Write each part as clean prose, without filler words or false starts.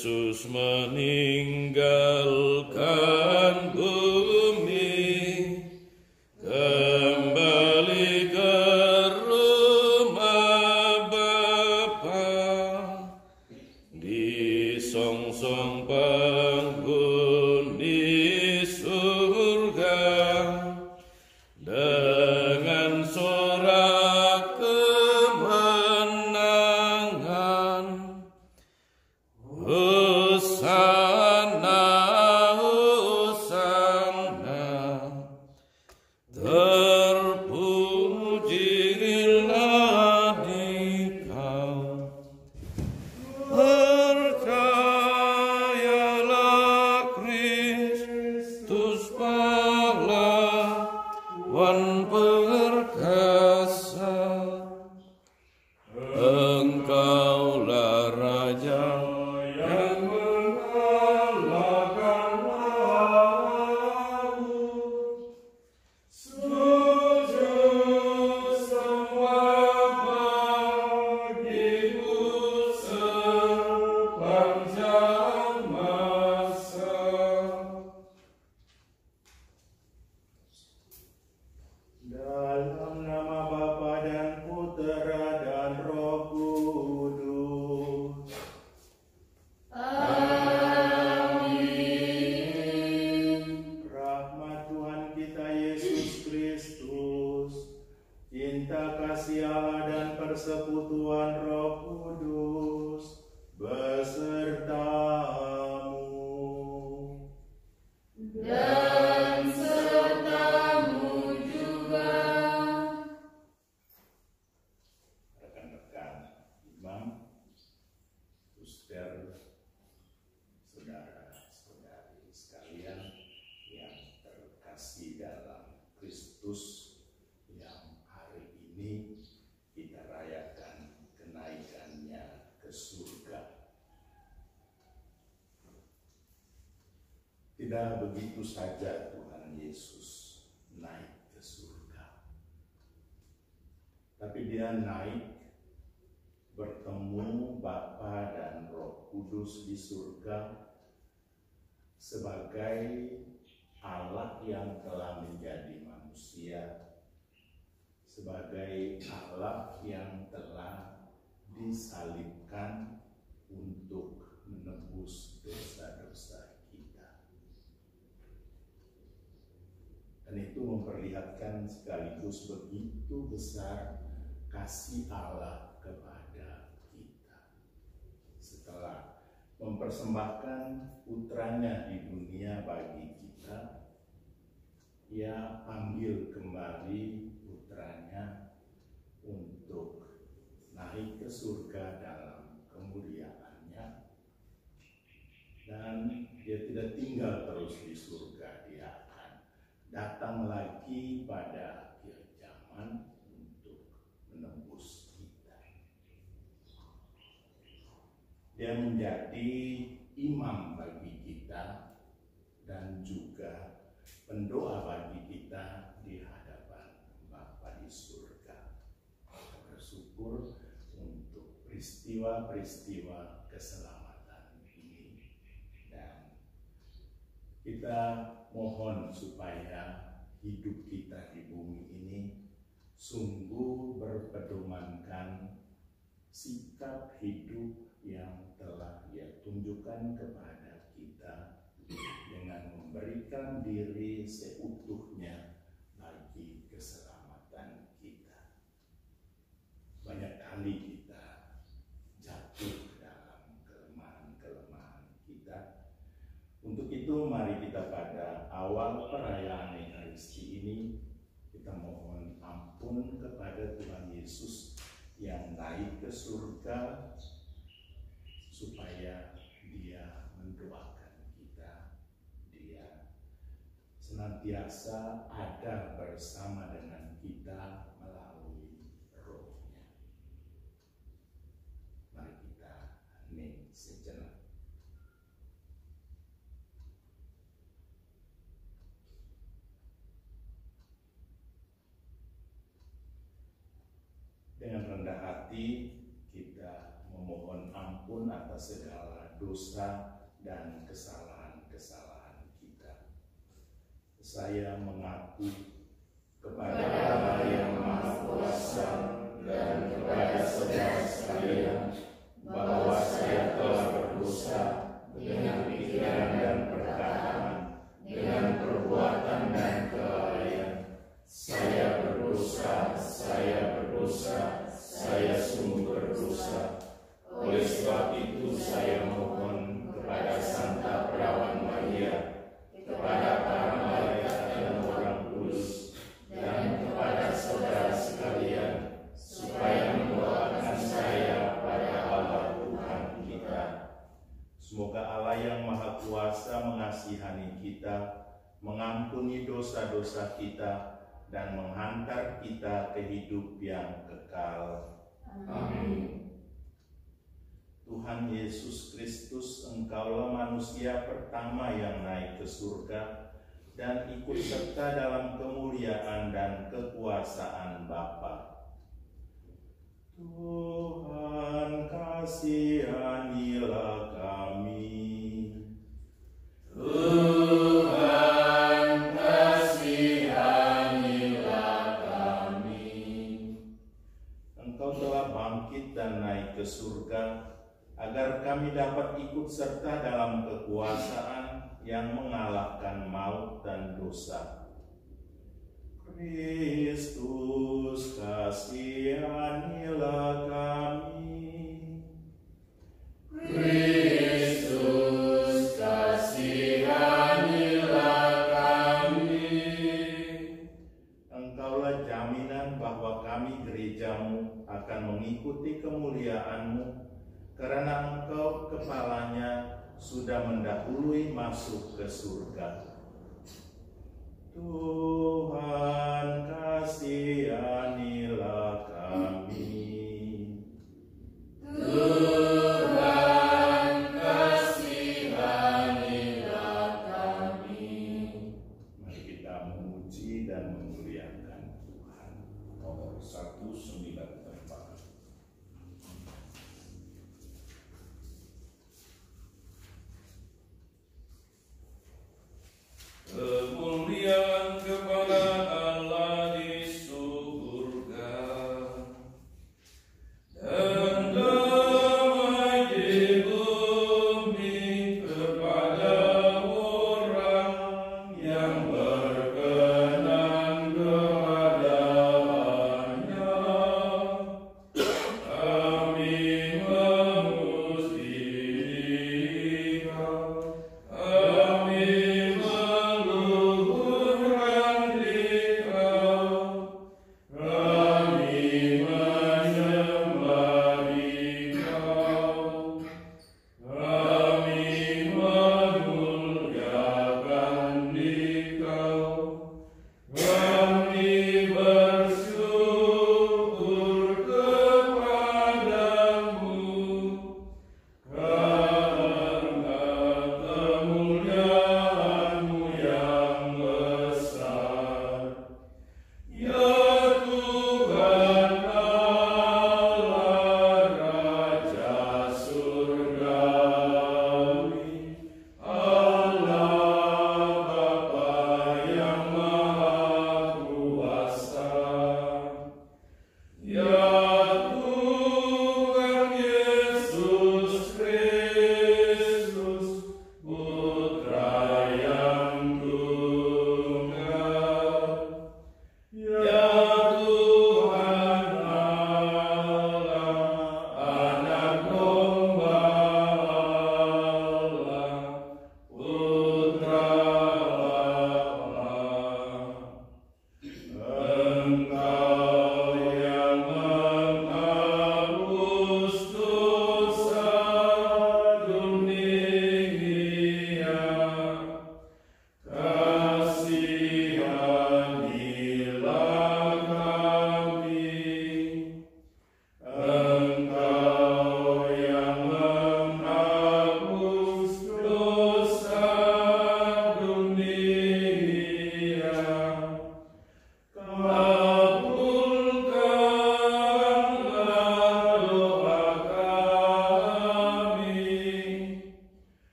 Yesus meninggalkan bumi, kembali ke rumah Bapa, disongsong penghuni surga dengan sorak kemenangan. Hosana, Hosana, terpujilah Dikau. Percayalah Kristus pahlawan perkasa, Engkaulah Raja yang mengalahkan maut. Sujud semua bagimu sepanjang masa. Dalam nama Bapa dan Putera dan Roh Kudus. Amin. Rahmat Tuhan kita Yesus Kristus, cinta kasih Allah dan persekutuan Roh Kudus besertamu. Dan sertamu juga. Rekan-rekan imam, suster, saudara-saudari sekalian yang terkasih dalam Kristus, yang hari ini kita rayakan kenaikannya ke surga. Tidak begitu saja Tuhan Yesus naik ke surga, tapi Dia naik bertemu Bapa dan Roh Kudus di surga sebagai Allah yang telah menjadi manusia, sebagai Allah yang telah disalibkan untuk menebus dosa-dosa kita. Dan itu memperlihatkan sekaligus begitu besar kasih Allah kepada kita. Setelah mempersembahkan putranya di dunia bagi kita, Ia ambil kembali putranya untuk naik ke surga dalam kemuliaannya. Dan Dia tidak tinggal terus di surga, Dia akan datang lagi pada akhir zaman untuk menembus kita. Dia menjadi imam bagi kita dan juga pendoa bagi kita di hadapan Bapa di surga. Kita bersyukur untuk peristiwa-peristiwa keselamatan ini, dan kita mohon supaya hidup kita di bumi ini sungguh berpedomankan sikap hidup yang telah Ia tunjukkan kepada kita dengan memberikan diri seutuhnya bagi keselamatan kita. Banyak kali kita jatuh dalam kelemahan-kelemahan kita. Untuk itu mari kita pada awal perayaan Ekaristi ini kita mohon ampun kepada Tuhan Yesus yang naik ke surga, supaya Dia mendoakan kita, Dia senantiasa ada bersama dengan kita melalui Roh-Nya. Mari kita hening sejenak. Dengan rendah hati kita memohon ampun atas segala dosa dan kesalahan-kesalahan kita. Saya mengaku kepada Allah yang Maha Kuasa dan kepada saudara sekalian bahwa saya telah berdosa dengan pikiran dan perkataan, dengan perbuatan dan kelalaian. Saya berdosa, saya sungguh berdosa. Oleh sebab itu saya mohon kepada Santa Perawan Maria, kepada para malaikat dan orang kudus, dan kepada saudara sekalian, supaya mendoakan saya pada Allah Tuhan kita. Semoga Allah yang Maha Kuasa mengasihani kita, mengampuni dosa-dosa kita, dan menghantar kita ke hidup yang kekal. Amin. Tuhan Yesus Kristus, Engkaulah manusia pertama yang naik ke surga dan ikut serta dalam kemuliaan dan kekuasaan Bapa. Tuhan, kasihanilah kami. Tuhan, kasihanilah kami. Engkau telah bangkit dan naik ke surga, agar kami dapat ikut serta dalam kekuasaan yang mengalahkan maut dan dosa. Kristus, kasihanilah kami. Kristus, kasihanilah kami. Engkaulah jaminan bahwa kami gerejamu akan mengikuti kemuliaan-Mu, karena Engkau kepalanya sudah mendahului masuk ke surga. Tuhan, kasihanilah kami. Tuhan, kasihanilah kami. Mari kita memuji dan memuliakan Tuhan. Nomor 194. Kemuliaan kepada Allah di surga.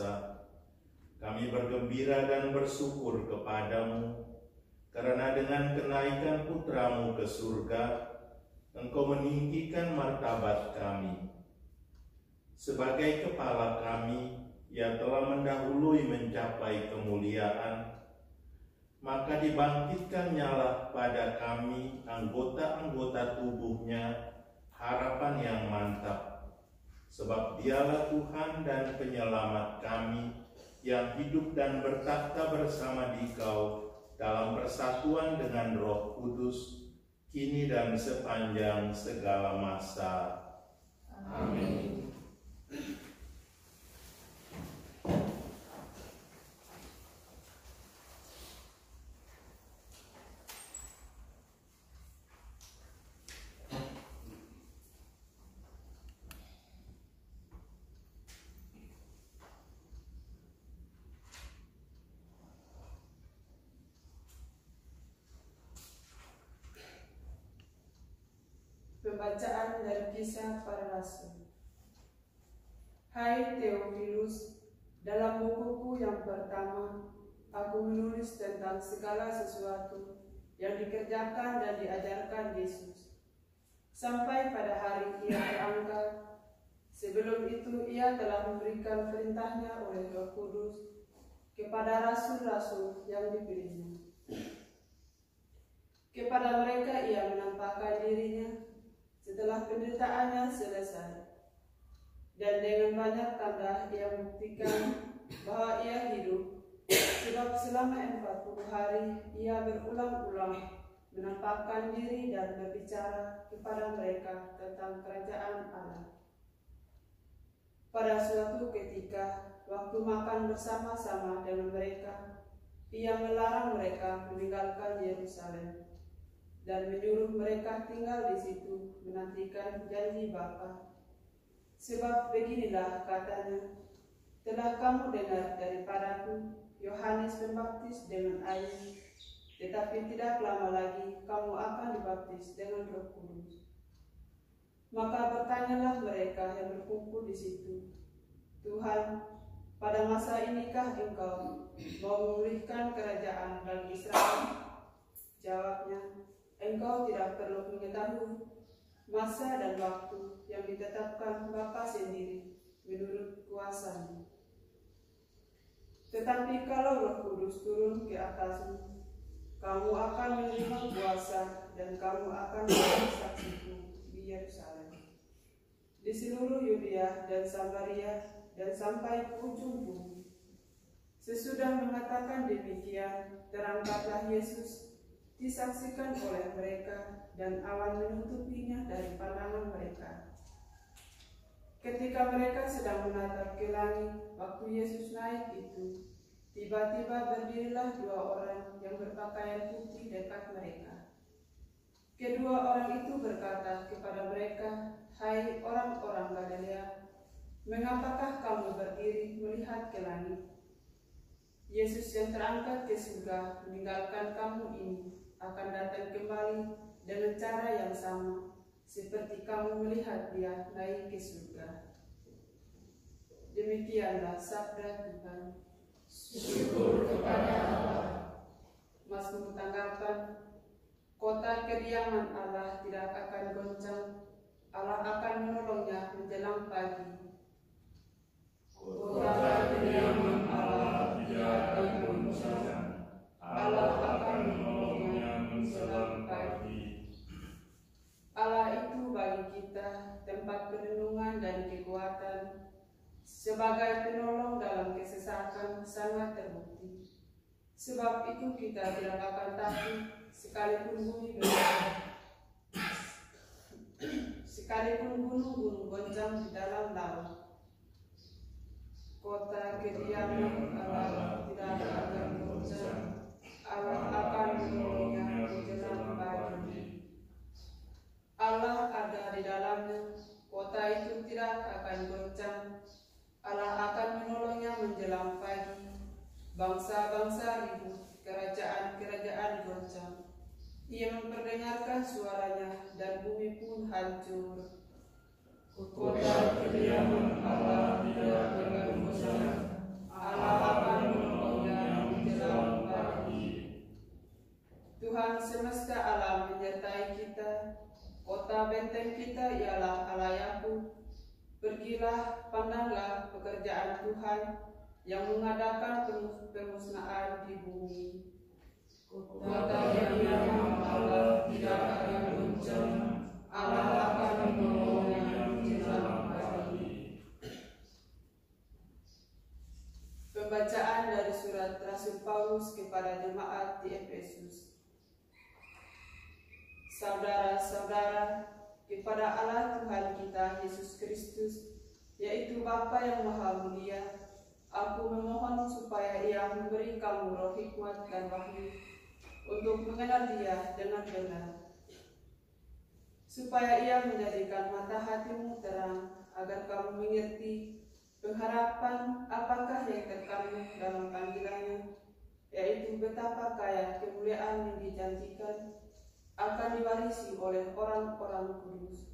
Kuasa. Kami bergembira dan bersyukur kepadamu, karena dengan kenaikan Putra-Mu ke surga, Engkau meninggikan martabat kami. Sebagai kepala kami, Ia telah mendahului mencapai kemuliaan, maka dibangkitkan-Nyalah pada kami, anggota-anggota tubuh-Nya, harapan yang mantap. Sebab Dialah Tuhan dan Penyelamat kami, yang hidup dan bertakhta bersama Dikau dalam persatuan dengan Roh Kudus, kini dan sepanjang segala masa. Amin. Pembacaan dari Kisah Para Rasul. Hai Theophilus, dalam bukuku yang pertama, aku menulis tentang segala sesuatu yang dikerjakan dan diajarkan Yesus, sampai pada hari Ia terangkat. Sebelum itu Ia telah memberikan perintahnya oleh Roh Kudus kepada rasul-rasul yang dipilihnya. Kepada mereka Ia menampakkan dirinya setelah penderitaannya selesai, dan dengan banyak tanda Ia membuktikan bahwa Ia hidup, sebab selama 40 hari Ia berulang-ulang menampakkan diri dan berbicara kepada mereka tentang kerajaan Allah. Pada suatu ketika, waktu makan bersama-sama dengan mereka, Ia melarang mereka meninggalkan Yerusalem dan menyuruh mereka tinggal di situ menantikan janji Bapa. Sebab beginilah katanya, telah kamu dengar daripadaku Yohanes Pembaptis dengan air, tetapi tidak lama lagi kamu akan dibaptis dengan Roh Kudus. Maka bertanyalah mereka yang berkumpul di situ, Tuhan, pada masa inikah Engkau mau memulihkan kerajaan bagi Israel? Jawabnya, Engkau tidak perlu mengetahui masa dan waktu yang ditetapkan Bapa sendiri menurut kuasa-Nya. Tetapi kalau Roh Kudus turun ke atasmu, kamu akan menerima kuasa dan kamu akan menjadi saksiku di Yerusalem, di seluruh Yudea dan Samaria dan sampai ke ujung bumi. Sesudah mengatakan demikian, terangkatlah Yesus, disaksikan oleh mereka, dan awan menutupinya dari pandangan mereka. Ketika mereka sedang menatap ke langit, waktu Yesus naik itu, tiba-tiba berdirilah 2 orang yang berpakaian putih dekat mereka. Kedua orang itu berkata kepada mereka, "Hai orang-orang Galilea, mengapakah kamu berdiri melihat ke langit? Yesus yang terangkat ke surga meninggalkan kamu ini akan datang kembali dengan cara yang sama seperti kamu melihat Dia naik ke surga." Demikianlah sabda Tuhan. Syukur kepada Allah. Mazmur tanggapan, kota kediaman Allah tidak akan goncang, Allah akan menolongnya menjelang pagi. Kota kediaman Allah tidak akan goncang, Allah akan menolongnya menjelang pagi. Allah itu bagi kita tempat perlindungan dan kekuatan, sebagai penolong dalam kesesatan sangat terbukti. Sebab itu kita tidak akan takut sekalipun bumi bergetar, sekalipun gunung-gunung goncang di dalam laut. Kota kediaman Allah tidak akan goncang, Allah akan menolongnya menjelang pagi. Allah ada di dalamnya, kota itu tidak akan goncang, Allah akan menolongnya menjelang pagi. Bangsa-bangsa ribut, kerajaan-kerajaan goncang. Ia memperdengarkan suaranya dan bumi pun hancur. Kota kediaman Allah tidak akan goncang, Tuhan semesta alam menyertai kita. Kota benteng kita ialah Allah Yakub. Pergilah, pandanglah pekerjaan Tuhan yang mengadakan pemusnahan di bumi. Kota yang dibangun Allah tidak akan goncang, Allah akan menolongnya menjelang pagi. Pembacaan dari surat Rasul Paulus kepada jemaat di Efesus. Saudara-saudara, kepada Allah Tuhan kita Yesus Kristus, yaitu Bapa yang Maha Mulia, aku memohon supaya Ia memberi kamu roh hikmat dan wahyu untuk mengenal Dia dengan benar, supaya Ia menjadikan mata hatimu terang, agar kamu mengerti pengharapan apakah yang terkandung dalam panggilannya, yaitu betapa kaya kemuliaan yang dijanjikan akan diwarisi oleh orang-orang kudus,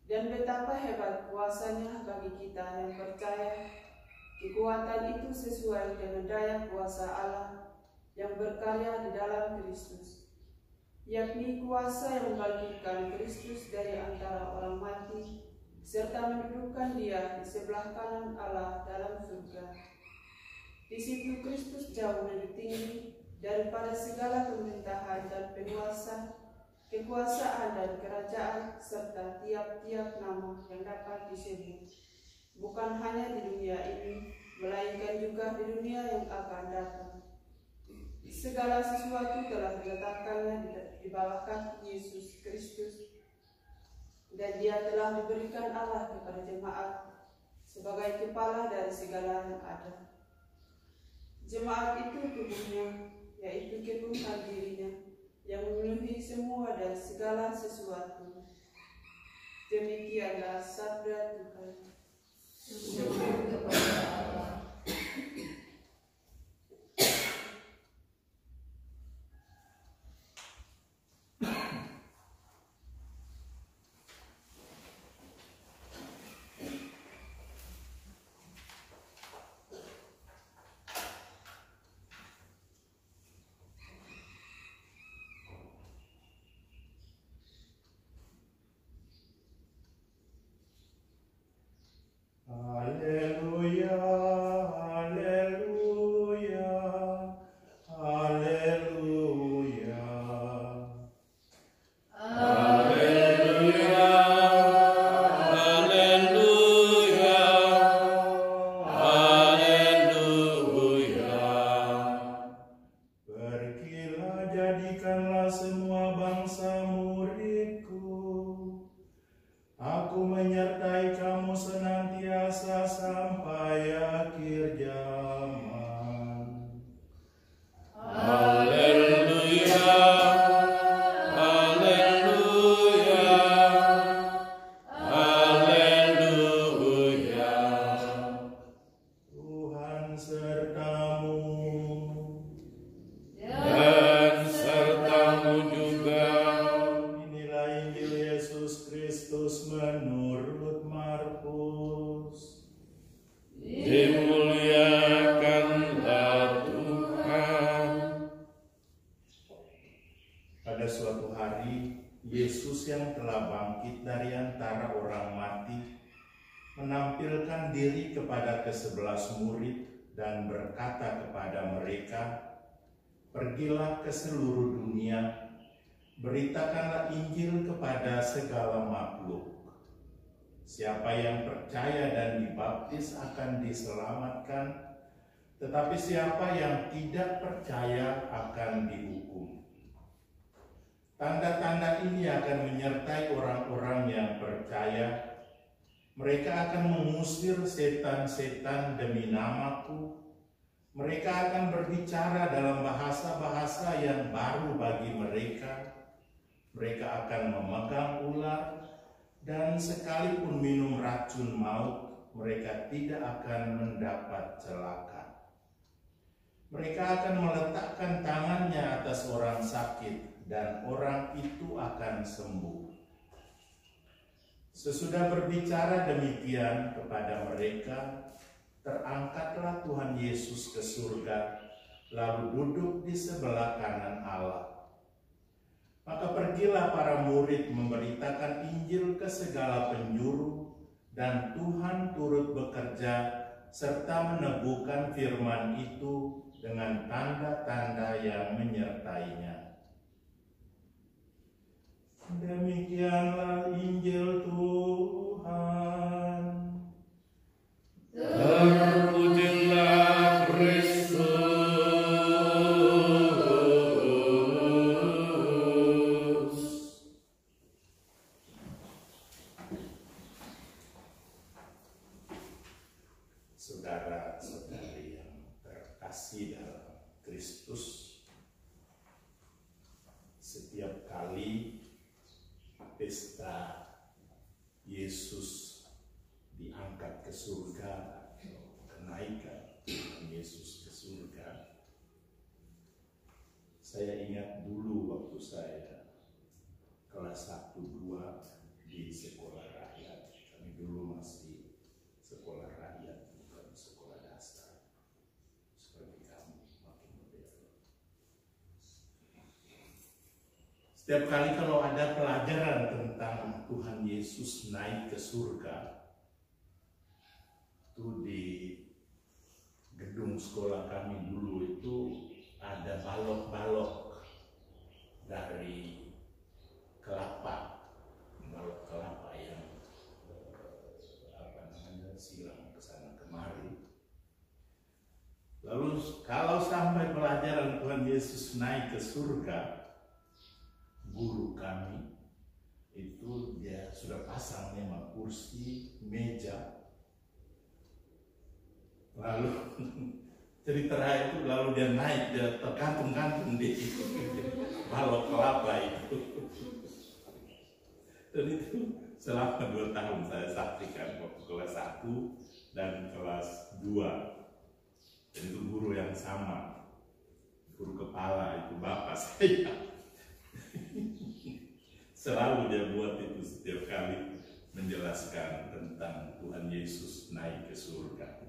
dan betapa hebat kuasanya bagi kita yang percaya. Kekuatan itu sesuai dengan daya kuasa Allah yang berkarya di dalam Kristus, yakni kuasa yang membangkitkan Kristus dari antara orang mati, serta mendudukkan Dia di sebelah kanan Allah dalam surga. Di situ Kristus jauh lebih tinggi daripada segala pemerintahan dan penguasa, kekuasaan dan kerajaan, serta tiap-tiap nama yang dapat disebut, bukan hanya di dunia ini, melainkan juga di dunia yang akan datang. Segala sesuatu telah diletakkannya di bawah kaki Yesus Kristus, dan Dia telah diberikan Allah kepada jemaat sebagai kepala dari segala yang ada. Jemaat itu tubuhnya, yaitu ketuhanan dirinya, yang memenuhi semua dan segala sesuatu. Demikianlah sabda Tuhan. Syukur kepada Allah. Haleluya, haleluya, haleluya. Haleluya, haleluya, haleluya. Pergilah, jadikanlah semua bangsa muridku. Aku menyertai kamu senantiasa sampai akhir zaman. Haleluya, haleluya, haleluya. Tuhan sertamu. Dan sertamu juga. Inilah Injil Yesus Kristus menurut Markus. Dimuliakanlah Tuhan. Pada suatu hari, Yesus yang telah bangkit dari antara orang mati menampilkan diri kepada ke-11 murid dan berkata kepada mereka, "Pergilah ke seluruh dunia, beritakanlah Injil kepada segala makhluk. Siapa yang percaya dan dibaptis akan diselamatkan, tetapi siapa yang tidak percaya akan dihukum. Tanda-tanda ini akan menyertai orang-orang yang percaya. Mereka akan mengusir setan-setan demi namaku. Mereka akan berbicara dalam bahasa-bahasa yang baru bagi mereka. Mereka akan memegang ular, dan sekalipun minum racun maut, mereka tidak akan mendapat celaka. Mereka akan meletakkan tangannya atas orang sakit, dan orang itu akan sembuh." Sesudah berbicara demikian kepada mereka, terangkatlah Tuhan Yesus ke surga, lalu duduk di sebelah kanan Allah. Maka pergilah para murid memberitakan Injil ke segala penjuru, dan Tuhan turut bekerja serta meneguhkan firman itu dengan tanda-tanda yang menyertainya. Demikianlah Injil Tuhan. Terpujilah Kristus. Saudara-saudari yang terkasih dalam Kristus, setiap kali pesta Yesus diangkat ke surga atau kenaikan Yesus ke surga, saya ingat dulu waktu saya kelas 1-2 di sekolah rakyat. Kami dulu masih sekolah rakyat, bukan sekolah dasar seperti kamu, makin modern. Setiap kali kalau ada pelajaran tentang Tuhan Yesus naik ke surga, itu di gedung sekolah kami dulu itu ada balok-balok dari kelapa, balok kelapa yang silang ke sana kemari. Lalu kalau sampai pelajaran Tuhan Yesus naik ke surga, guru kami itu dia sudah pasang memang kursi, meja. Lalu cerita itu lalu dia naik, dia tergantung-gantung di balok kelapa itu. Dan itu selama 2 tahun saya saksikan waktu kelas 1 dan kelas 2. Dan itu guru yang sama, guru kepala itu bapak saya. Selalu dia buat itu setiap kali menjelaskan tentang Tuhan Yesus naik ke surga.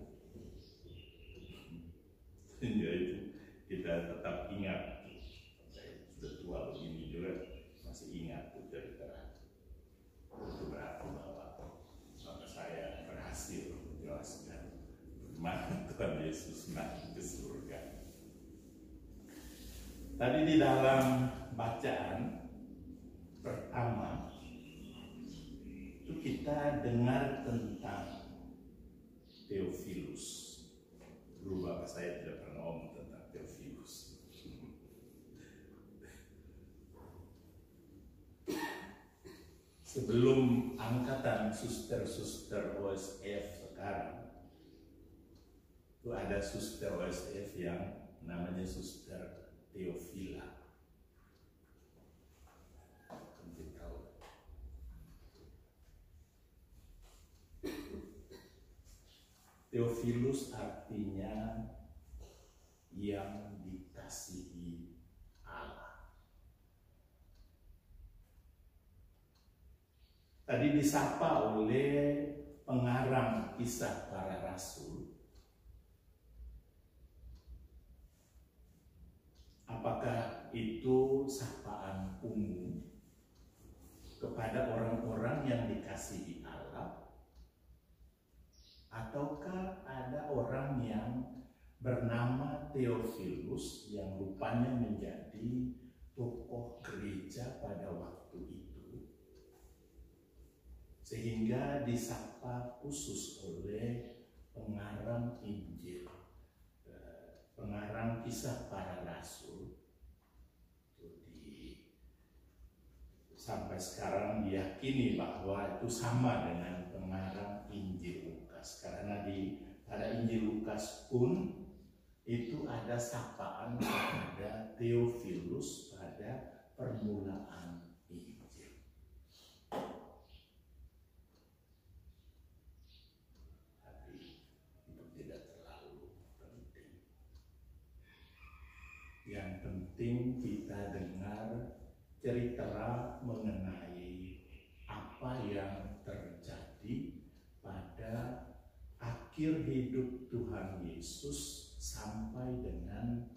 Sehingga itu kita tetap ingat. Saya sudah tua begini juga masih ingat itu cerita. Itu berarti bahwa saya berhasil menjelaskan bagaimana Tuhan Yesus naik ke surga. Tadi di dalam bacaan pertama itu kita dengar tentang Theophilus. Dulu bapak saya tidak pernah ngomong tentang Theophilus. Sebelum angkatan suster-suster OSF sekarang, itu ada suster OSF yang namanya Suster Theophila. Mungkin tahu. Theophilus artinya yang dikasihi Allah. Tadi disapa oleh pengarang Kisah Para Rasul. Apakah itu sapaan umum kepada orang-orang yang dikasihi Allah? Ataukah ada orang yang bernama Theophilus yang rupanya menjadi tokoh gereja pada waktu itu, sehingga disapa khusus oleh pengarang Injil, pengarang Kisah Para Rasul. Sampai sekarang diyakini bahwa itu sama dengan pengarang Injil Lukas, karena pada Injil Lukas pun itu ada sapaan kepada Theophilus pada permulaan Injil. Tapi itu tidak terlalu penting. Yang penting kita dengar cerita mengenai apa yang terjadi pada akhir hidup Tuhan Yesus sampai dengan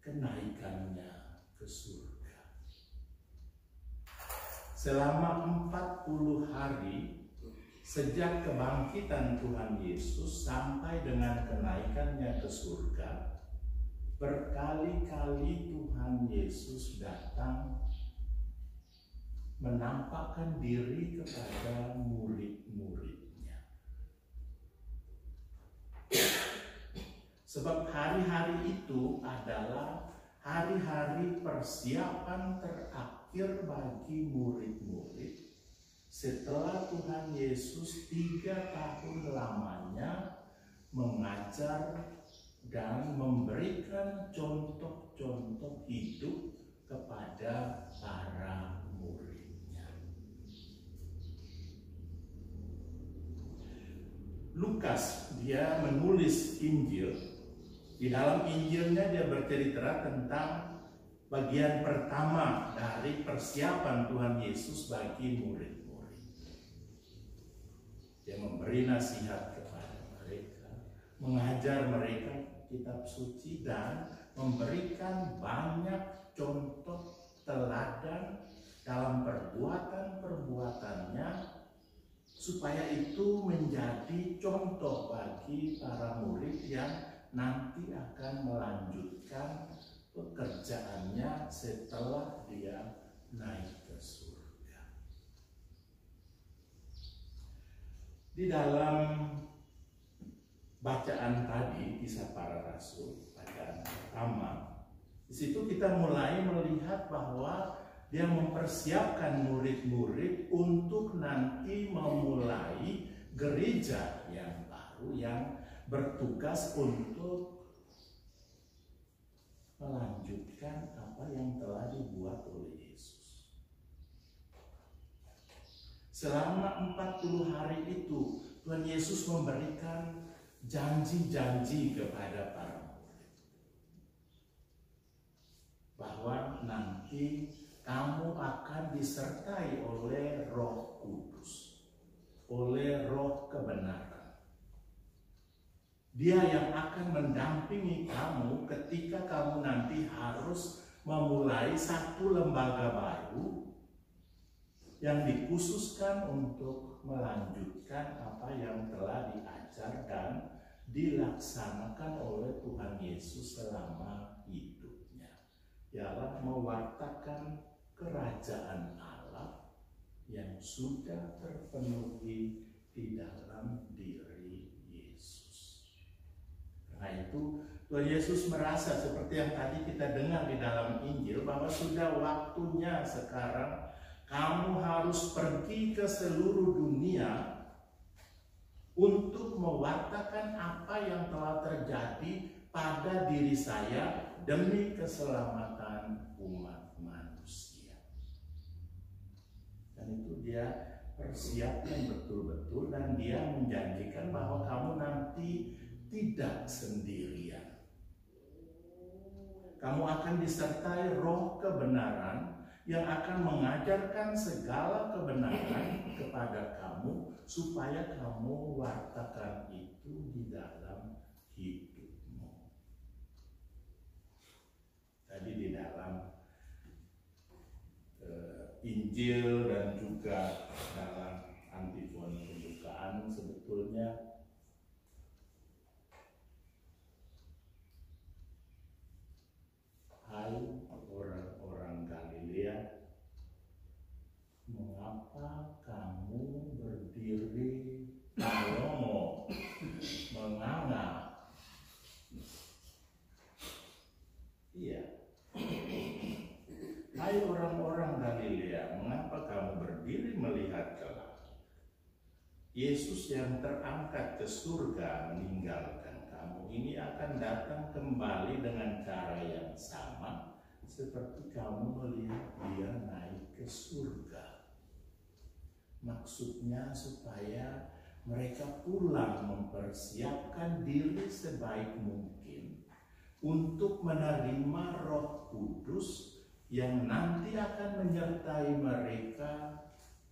kenaikannya ke surga. selama 40 hari sejak kebangkitan Tuhan Yesus sampai dengan kenaikannya ke surga, berkali-kali Tuhan Yesus datang menampakkan diri kepada murid-muridnya. Sebab hari-hari itu adalah hari-hari persiapan terakhir bagi murid-murid setelah Tuhan Yesus 3 tahun lamanya mengajar dan memberikan contoh-contoh hidup kepada para muridnya. Lukas, dia menulis Injil. Di dalam Injilnya dia bercerita tentang bagian pertama dari persiapan Tuhan Yesus bagi murid. Dia memberi nasihat kepada mereka, mengajar mereka kitab suci, dan memberikan banyak contoh teladan dalam perbuatan-perbuatannya supaya itu menjadi contoh bagi para murid yang nanti akan melanjutkan pekerjaannya setelah dia naik ke surga. Di dalam bacaan tadi, Kisah Para Rasul, bacaan pertama, di situ kita mulai melihat bahwa dia mempersiapkan murid-murid untuk nanti memulai gereja yang baru yang bertugas untuk melanjutkan apa yang telah dibuat oleh Yesus. Selama 40 hari itu, Tuhan Yesus memberikan janji-janji kepada para murid. Bahwa nanti kamu akan disertai oleh Roh Kudus, oleh Roh kebenaran. Dia yang akan mendampingi kamu ketika kamu nanti harus memulai satu lembaga baru yang dikhususkan untuk melanjutkan apa yang telah diajar dan dilaksanakan oleh Tuhan Yesus selama hidupnya, ialah mewartakan kerajaan Allah yang sudah terpenuhi di dalam diri Yesus. Karena itu Tuhan Yesus merasa seperti yang tadi kita dengar di dalam Injil, bahwa sudah waktunya sekarang kamu harus pergi ke seluruh dunia untuk mewartakan apa yang telah terjadi pada diri saya demi keselamatan umat manusia. Dan itu dia persiapkan betul-betul, dan dia menjanjikan bahwa kamu nanti tidak sendirian. Kamu akan disertai Roh kebenaran yang akan mengajarkan segala kebenaran kepada kamu, supaya kamu wartakan itu di dalam hidupmu. Tadi di dalam Injil dan juga dalam antifon pembukaan sebetulnya hai orang-orang Galilea, mengapa kamu berdiri melongo, menganga? Iya. Hai orang-orang Galilea, mengapa kamu berdiri melihat ke langit? Yesus yang terangkat ke surga meninggalkan kamu ini akan datang kembali dengan cara yang sama seperti kamu melihat dia naik ke surga. Maksudnya supaya mereka pulang mempersiapkan diri sebaik mungkin untuk menerima Roh Kudus yang nanti akan menyertai mereka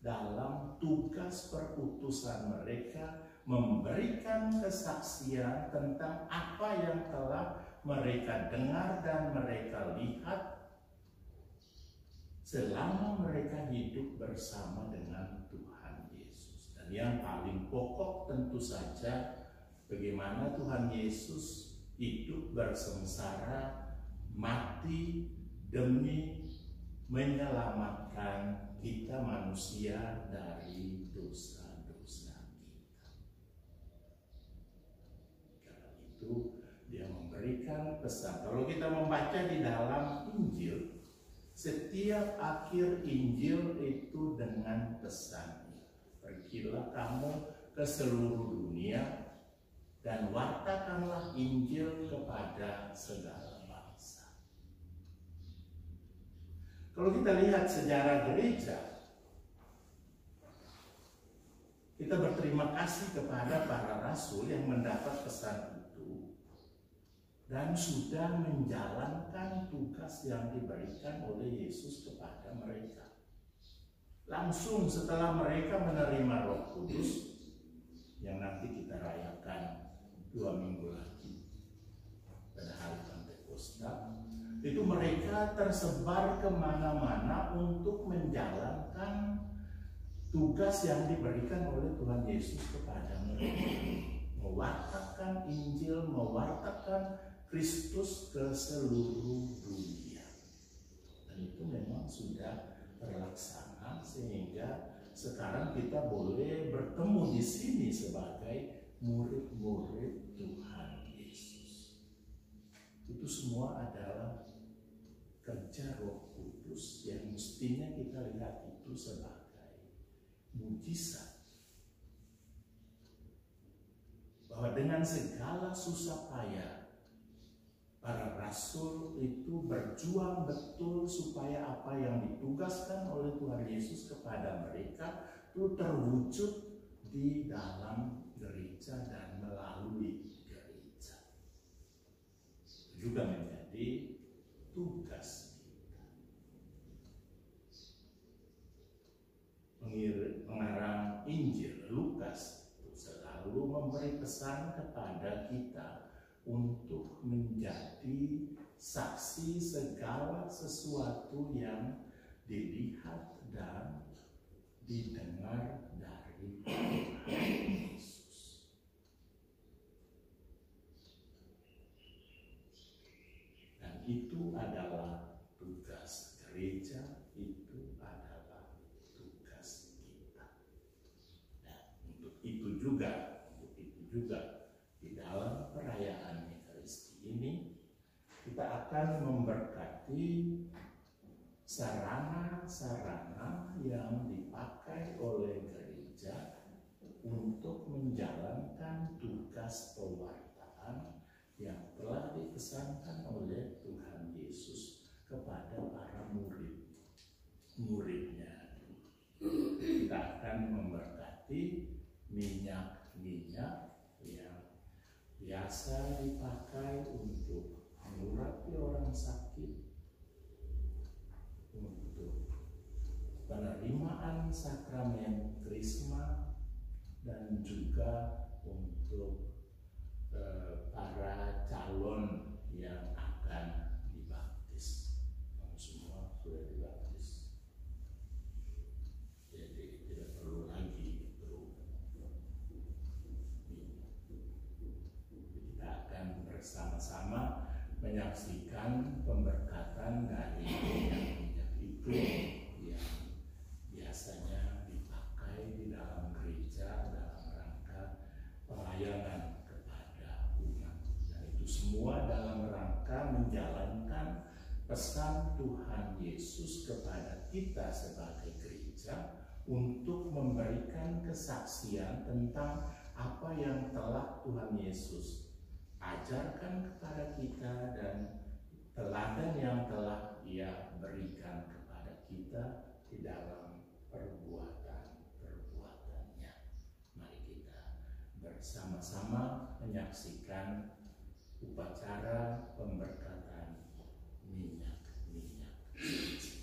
dalam tugas perutusan mereka, memberikan kesaksian tentang apa yang telah mereka dengar dan mereka lihat selama mereka hidup bersama dengan Tuhan Yesus. Dan yang paling pokok tentu saja bagaimana Tuhan Yesus hidup bersengsara, mati demi menyelamatkan kita manusia dari dosa-dosa kita. Karena itu dia memberikan pesan. Kalau kita membaca di dalam Injil, setiap akhir Injil itu dengan pesan. Pergilah kamu ke seluruh dunia dan wartakanlah Injil kepada segala bangsa. Kalau kita lihat sejarah gereja, kita berterima kasih kepada para rasul yang mendapat pesan itu dan sudah menjalankan tugas yang diberikan oleh Yesus kepada mereka. Langsung setelah mereka menerima Roh Kudus yang nanti kita rayakan 2 minggu lagi pada hari Pentakosta, itu mereka tersebar kemana-mana untuk menjalankan tugas yang diberikan oleh Tuhan Yesus kepada mereka, mewartakan Injil, mewartakan Kristus ke seluruh dunia. Dan itu memang sudah terlaksana sehingga sekarang kita boleh bertemu di sini sebagai murid-murid Tuhan Yesus. Itu semua adalah kerja Roh Kudus yang mestinya kita lihat itu sebagai mujizat. Bahwa dengan segala susah payah, para rasul itu berjuang betul supaya apa yang ditugaskan oleh Tuhan Yesus kepada mereka itu terwujud di dalam gereja dan melalui gereja. Itu juga menjadi tugas kita. Pengarang Injil Lukas selalu memberi pesan kepada kita untuk menjadi saksi segala sesuatu yang dilihat dan didengar dari Tuhan Yesus. Dan itu adalah tugas gereja, itu adalah tugas kita. Dan untuk itu juga di dalam perayaan Ekaristi ini kita akan memberkati sarana-sarana yang dipakai oleh gereja untuk menjalankan tugas pewartaan yang telah dipesankan oleh Tuhan Yesus kepada para murid-muridnya. Kita akan memberkati minyak-minyak yang biasa dipakai untuk mengurapi orang sakit, untuk penerimaan sakramen Krisma, dan juga untuk para calon yang akan dibaptis. Kamu semua sudah dibaptis, jadi tidak perlu lagi itu. Kita akan bersama-sama menyaksikan pemberkatan dari minyak itu yang biasanya dipakai di dalam gereja dalam rangka pelayanan kepada umat. Dan itu semua dalam rangka menjalankan pesan Tuhan Yesus kepada kita sebagai gereja untuk memberikan kesaksian tentang apa yang telah Tuhan Yesus ajarkan kepada kita dan teladan yang telah Ia berikan kepada kita di dalam perbuatan-perbuatannya. Mari kita bersama-sama menyaksikan upacara pemberkatan minyak-minyak suci.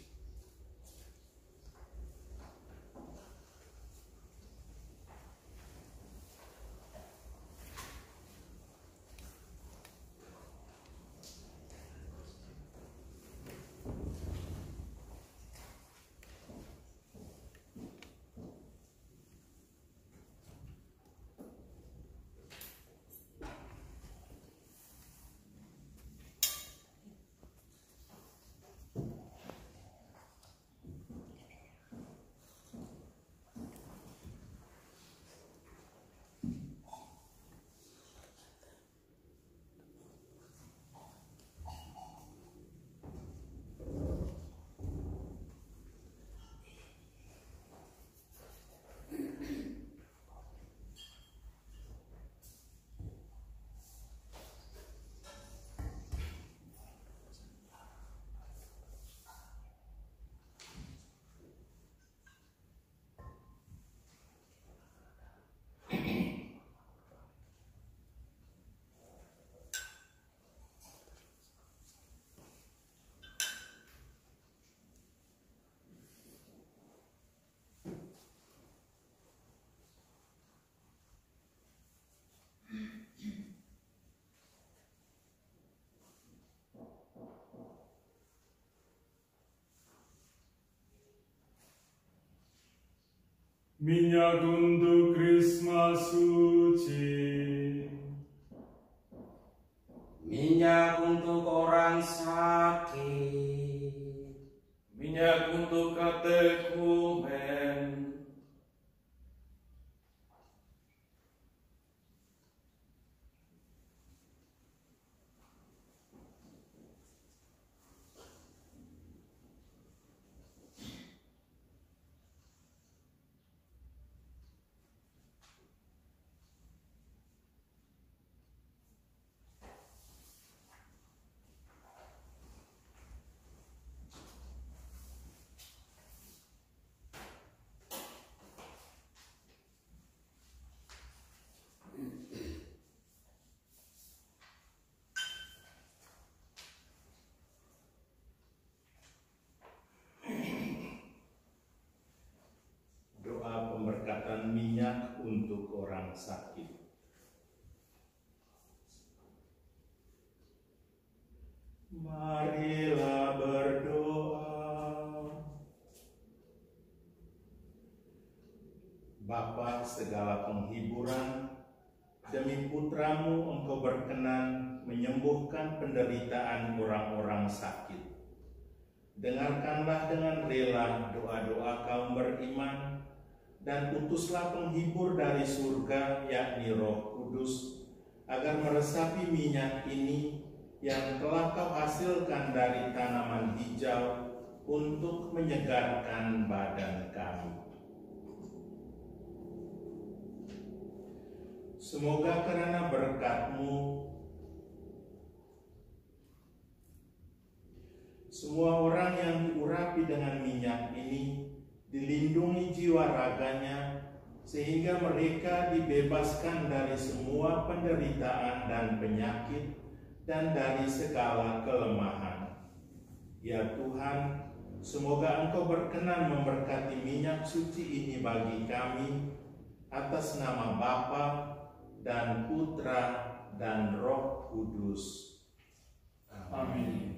Minyak untuk Krisma suci. Minyak untuk orang sakit. Minyak untuk katekumen. Pemberkatan minyak untuk orang sakit. Marilah berdoa. Bapa segala penghiburan, demi putramu Engkau berkenan menyembuhkan penderitaan orang-orang sakit. Dengarkanlah dengan rela doa-doa kaum beriman, dan utuslah penghibur dari surga, yakni Roh Kudus, agar meresapi minyak ini yang telah Kau hasilkan dari tanaman hijau untuk menyegarkan badan kami. Semoga karena berkat-Mu, semua orang yang diurapi dengan minyak ini dilindungi jiwa raganya, sehingga mereka dibebaskan dari semua penderitaan dan penyakit dan dari segala kelemahan. Ya Tuhan, semoga Engkau berkenan memberkati minyak suci ini bagi kami, atas nama Bapa dan Putra dan Roh Kudus. Amin.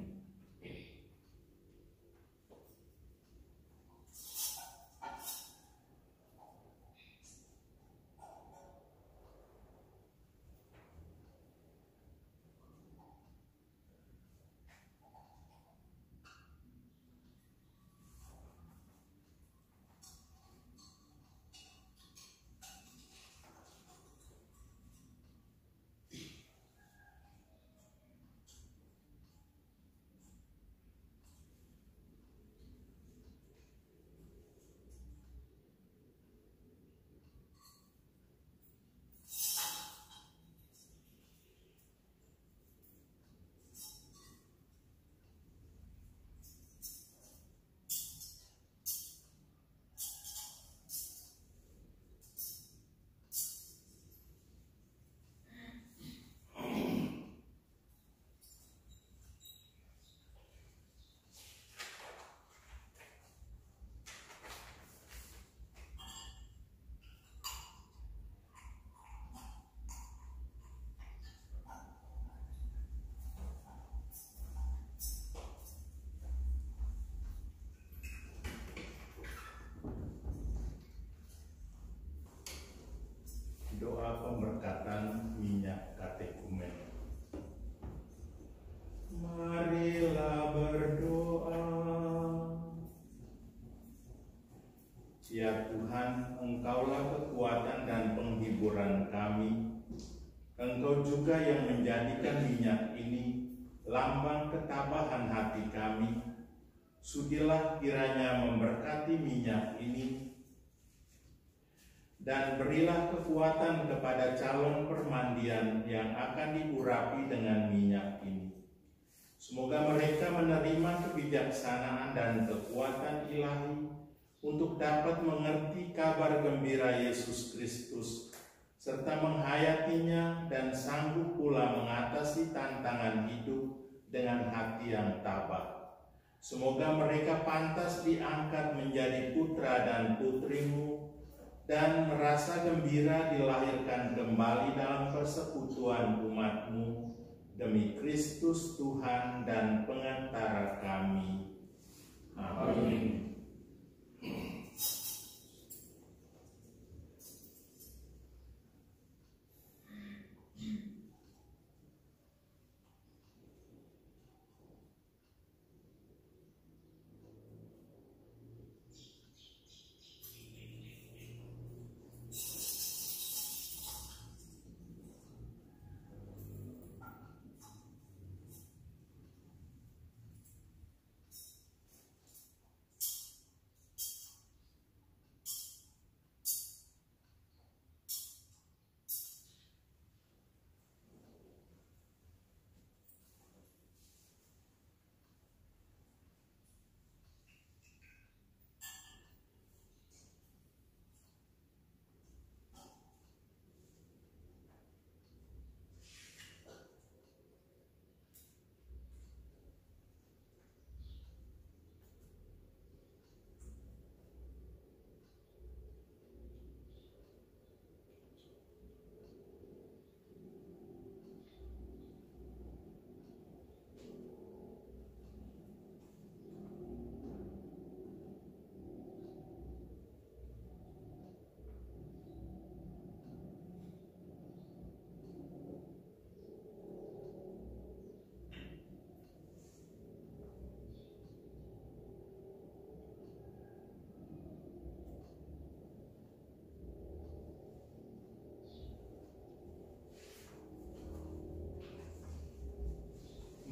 Doa pemberkatan minyak katekumen. Marilah berdoa. Ya Tuhan, Engkaulah kekuatan dan penghiburan kami. Engkau juga yang menjadikan minyak ini lambang ketabahan hati kami. Sudilah kiranya memberkati minyak ini, dan berilah kekuatan kepada calon permandian yang akan diurapi dengan minyak ini. Semoga mereka menerima kebijaksanaan dan kekuatan ilahi untuk dapat mengerti kabar gembira Yesus Kristus, serta menghayatinya dan sanggup pula mengatasi tantangan hidup dengan hati yang tabah. Semoga mereka pantas diangkat menjadi putra dan putri-Mu, dan merasa gembira dilahirkan kembali dalam persekutuan umat-Mu, demi Kristus Tuhan dan pengantara kami. Amin.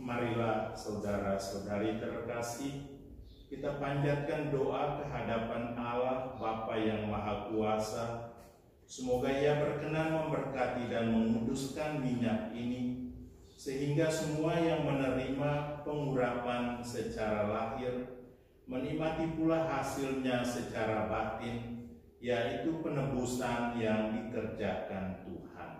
Marilah saudara-saudari terkasih, kita panjatkan doa kehadapan Allah Bapa yang Maha Kuasa. Semoga Ia berkenan memberkati dan menguduskan minyak ini, sehingga semua yang menerima pengurapan secara lahir menikmati pula hasilnya secara batin, yaitu penebusan yang dikerjakan Tuhan.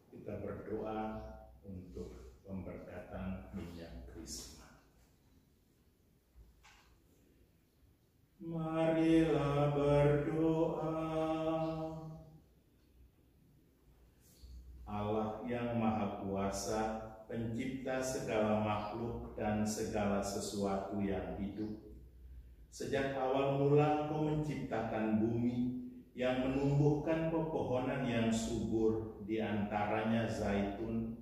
Kita berdoa untuk pemberkatan minyak krisma. Marilah berdoa. Allah yang Maha Kuasa, pencipta segala makhluk dan segala sesuatu yang hidup, sejak awal mula Engkau menciptakan bumi yang menumbuhkan pepohonan yang subur, di antaranya zaitun,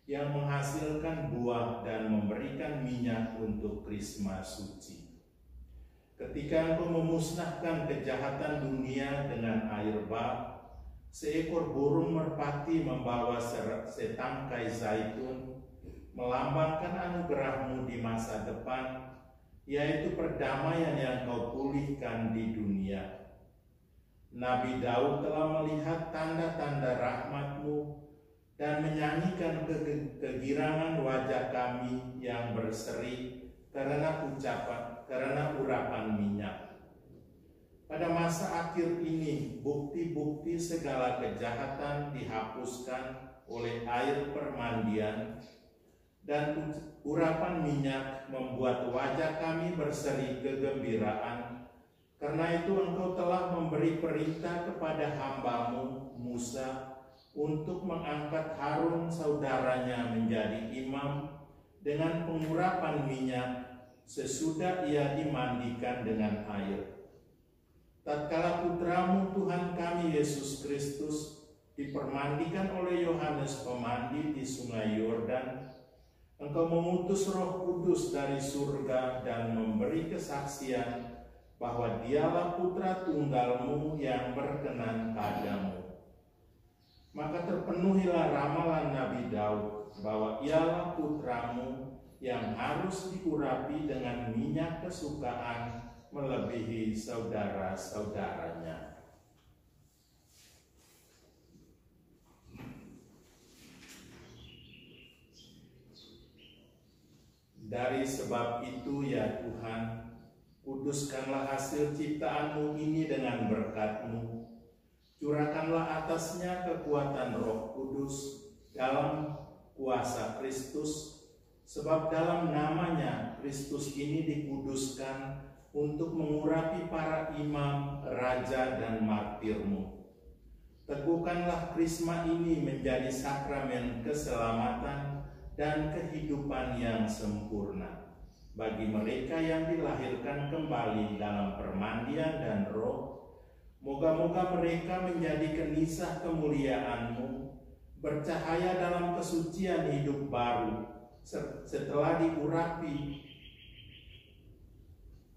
yang menghasilkan buah dan memberikan minyak untuk krisma suci. Ketika Engkau memusnahkan kejahatan dunia dengan air bah, seekor burung merpati membawa setangkai zaitun, melambangkan anugerah-Mu di masa depan, yaitu perdamaian yang Kau pulihkan di dunia. Nabi Daud telah melihat tanda-tanda rahmat-Mu dan menyanyikan kegirangan wajah kami yang berseri karena urapan minyak. Pada masa akhir ini, bukti-bukti segala kejahatan dihapuskan oleh air permandian, dan urapan minyak membuat wajah kami berseri kegembiraan. Karena itu Engkau telah memberi perintah kepada hamba-Mu Musa untuk mengangkat Harun saudaranya menjadi imam dengan pengurapan minyak sesudah ia dimandikan dengan air. Tatkala putra-Mu Tuhan kami Yesus Kristus dipermandikan oleh Yohanes Pemandi di Sungai Yordan, Engkau mengutus Roh Kudus dari surga dan memberi kesaksian bahwa Dialah Putra Tunggal-Mu yang berkenan padamu. Maka terpenuhilah ramalan Nabi Daud bahwa Ialah putra-Mu yang harus diurapi dengan minyak kesukaan melebihi saudara-saudaranya. Dari sebab itu ya Tuhan, kuduskanlah hasil ciptaan-Mu ini dengan berkat-Mu. Curahkanlah atasnya kekuatan Roh Kudus dalam kuasa Kristus, sebab dalam namanya Kristus ini dikuduskan untuk mengurapi para imam, raja, dan martir-Mu. Teguhkanlah krisma ini menjadi sakramen keselamatan dan kehidupan yang sempurna bagi mereka yang dilahirkan kembali dalam permandian dan roh. Moga-moga mereka menjadi kenisah kemuliaan-Mu, bercahaya dalam kesucian hidup baru, setelah diurapi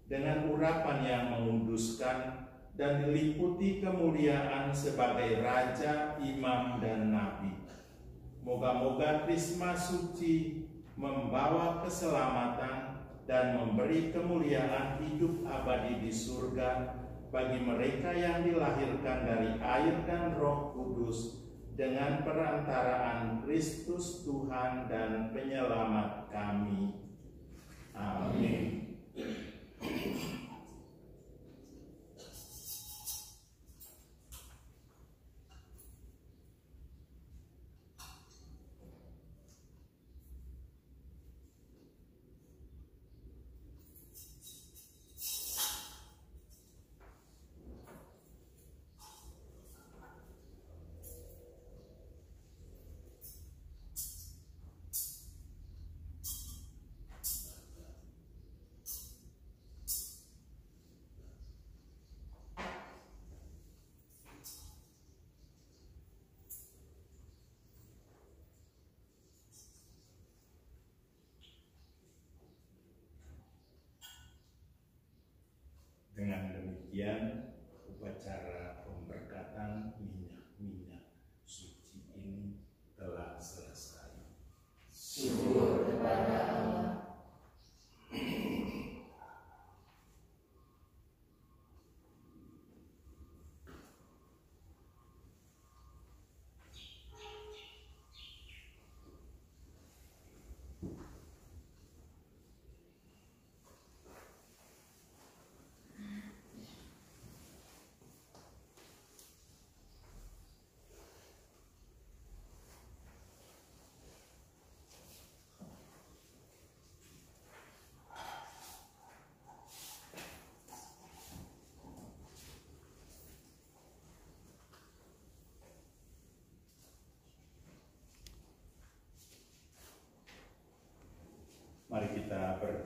dengan urapan yang menguduskan dan diliputi kemuliaan sebagai Raja, Imam, dan Nabi. Moga-moga krisma suci membawa keselamatan dan memberi kemuliaan hidup abadi di surga bagi mereka yang dilahirkan dari air dan Roh Kudus dengan perantaraan Kristus Tuhan dan Penyelamat kami. Amin.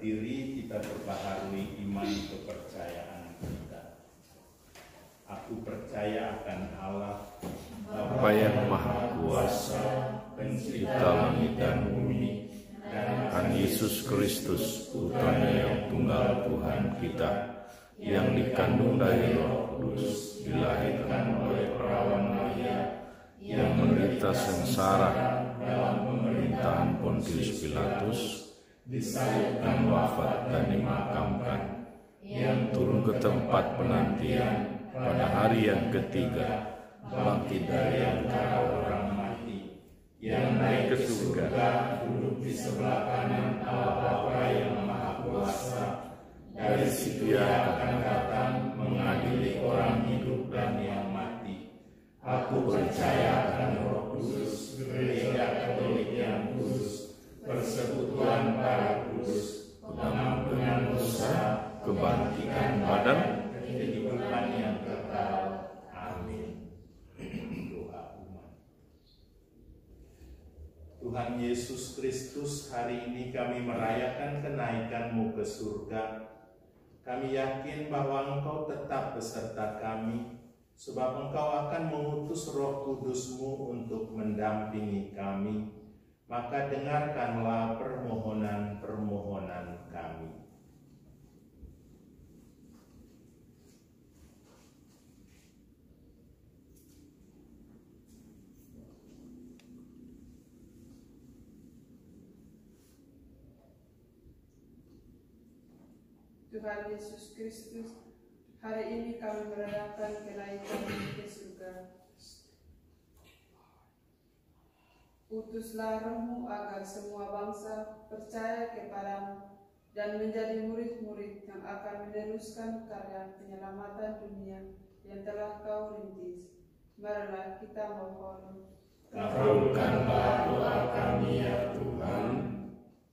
berdiri, kita perbaharui iman kepercayaan kita. Aku percaya akan Allah, Bapa yang Maha Kuasa, Pencipta langit dan bumi, dan akan Yesus Kristus, Putranya yang tunggal Tuhan kita, yang dikandung dari Roh Kudus, dilahirkan oleh perawan Maria, yang menderita sengsara dalam pemerintahan Pontius Pilatus, disalibkan, wafat dan dimakamkan, yang turun ke tempat penantian, pada hari yang ketiga bangkit dari antara orang mati, yang naik ke surga, duduk di sebelah kanan Allah Bapa yang Maha Kuasa. Dari situ Ia akan datang mengadili orang hidup dan yang mati. Aku percaya akan Roh Kudus, Gereja Katolik yang kudus, persekutuan para kudus, pengampunan dosa, kebangkitan badan, kehidupan yang kekal. Amin. Doa umat. Tuhan Yesus Kristus, hari ini kami merayakan kenaikan-Mu ke surga. Kami yakin bahwa Engkau tetap beserta kami, sebab Engkau akan mengutus Roh Kudus-Mu untuk mendampingi kami. Maka dengarkanlah permohonan-permohonan kami. Tuhan Yesus Kristus, hari ini kami merayakan kenaikan ke surga. Utuslah Roh-Mu agar semua bangsa percaya kepada-Mu dan menjadi murid-murid yang akan meneruskan karya penyelamatan dunia yang telah Kau rintis. Marilah kita mohon. Kabulkanlah doa kami ya Tuhan.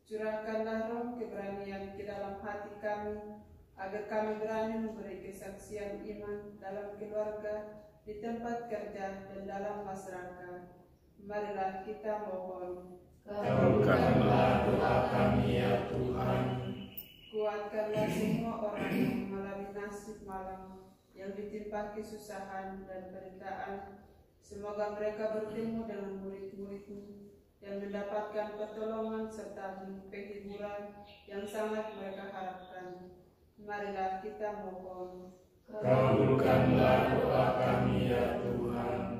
Curahkanlah roh keberanian ke dalam hati kami, agar kami berani memberi kesaksian iman dalam keluarga, di tempat kerja, dan dalam masyarakat. Marilah kita mohon. Kabulkanlah doa kami ya Tuhan. Kuatkanlah semua orang yang mengalami nasib malang, yang ditimpa kesusahan dan penderitaan. Semoga mereka bertemu dengan murid-murid-Mu dan mendapatkan pertolongan serta penghiburan yang sangat mereka harapkan. Marilah kita mohon. Kabulkanlah doa kami ya Tuhan.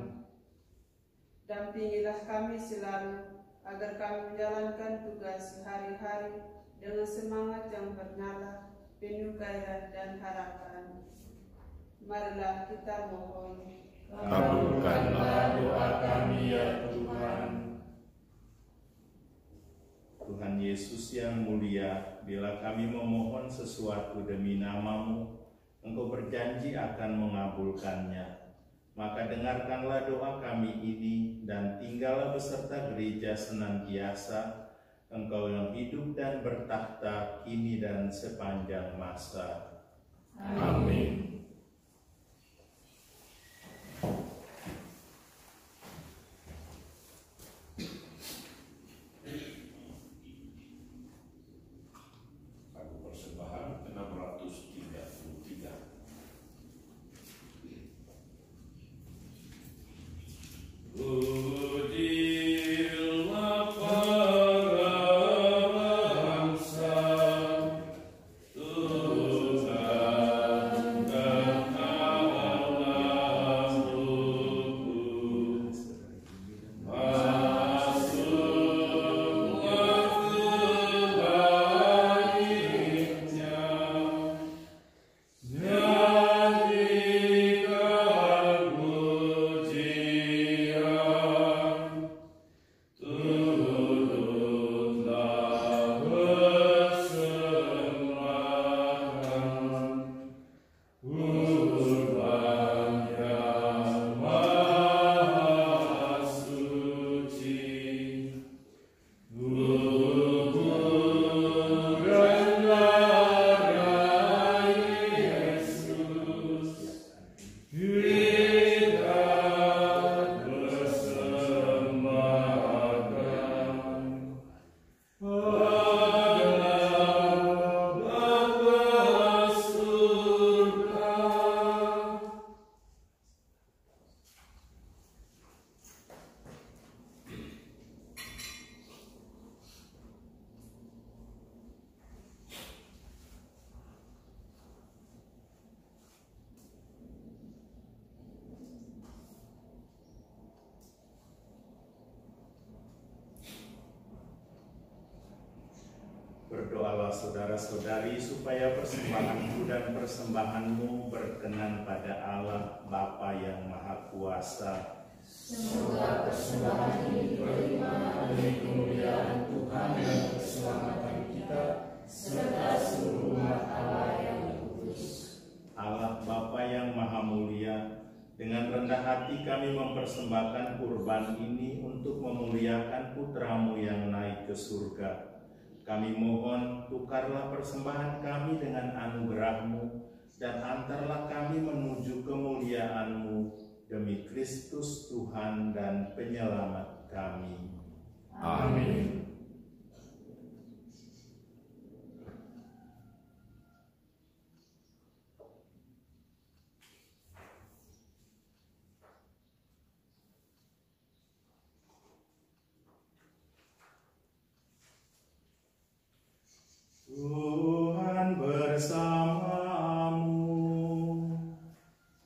Dampingilah kami selalu, agar kami menjalankan tugas sehari-hari dengan semangat yang bernala, penuh gairah dan harapan. Marilah kita mohon. Kabulkanlah doa kami ya Tuhan. Tuhan Yesus yang mulia, bila kami memohon sesuatu demi nama-Mu, Engkau berjanji akan mengabulkannya. Maka dengarkanlah doa kami ini, dan tinggallah beserta gereja senantiasa, Engkau yang hidup dan bertakhta kini dan sepanjang masa. Amin. Tuhan Berdoalah saudara-saudari supaya persembahanku dan persembahanmu berkenan pada Allah Bapa yang Maha Kuasa. Semoga persembahan ini diterima demi kemuliaan Tuhan dan keselamatan kita serta seluruh umat Allah yang kudus. Allah Bapa yang Maha Mulia, dengan rendah hati kami mempersembahkan kurban ini untuk memuliakan Putramu yang naik ke surga. Kami mohon, tukarlah persembahan kami dengan anugerah-Mu dan antarlah kami menuju kemuliaan-Mu demi Kristus Tuhan dan Penyelamat kami. Amin. Tuhan bersamamu.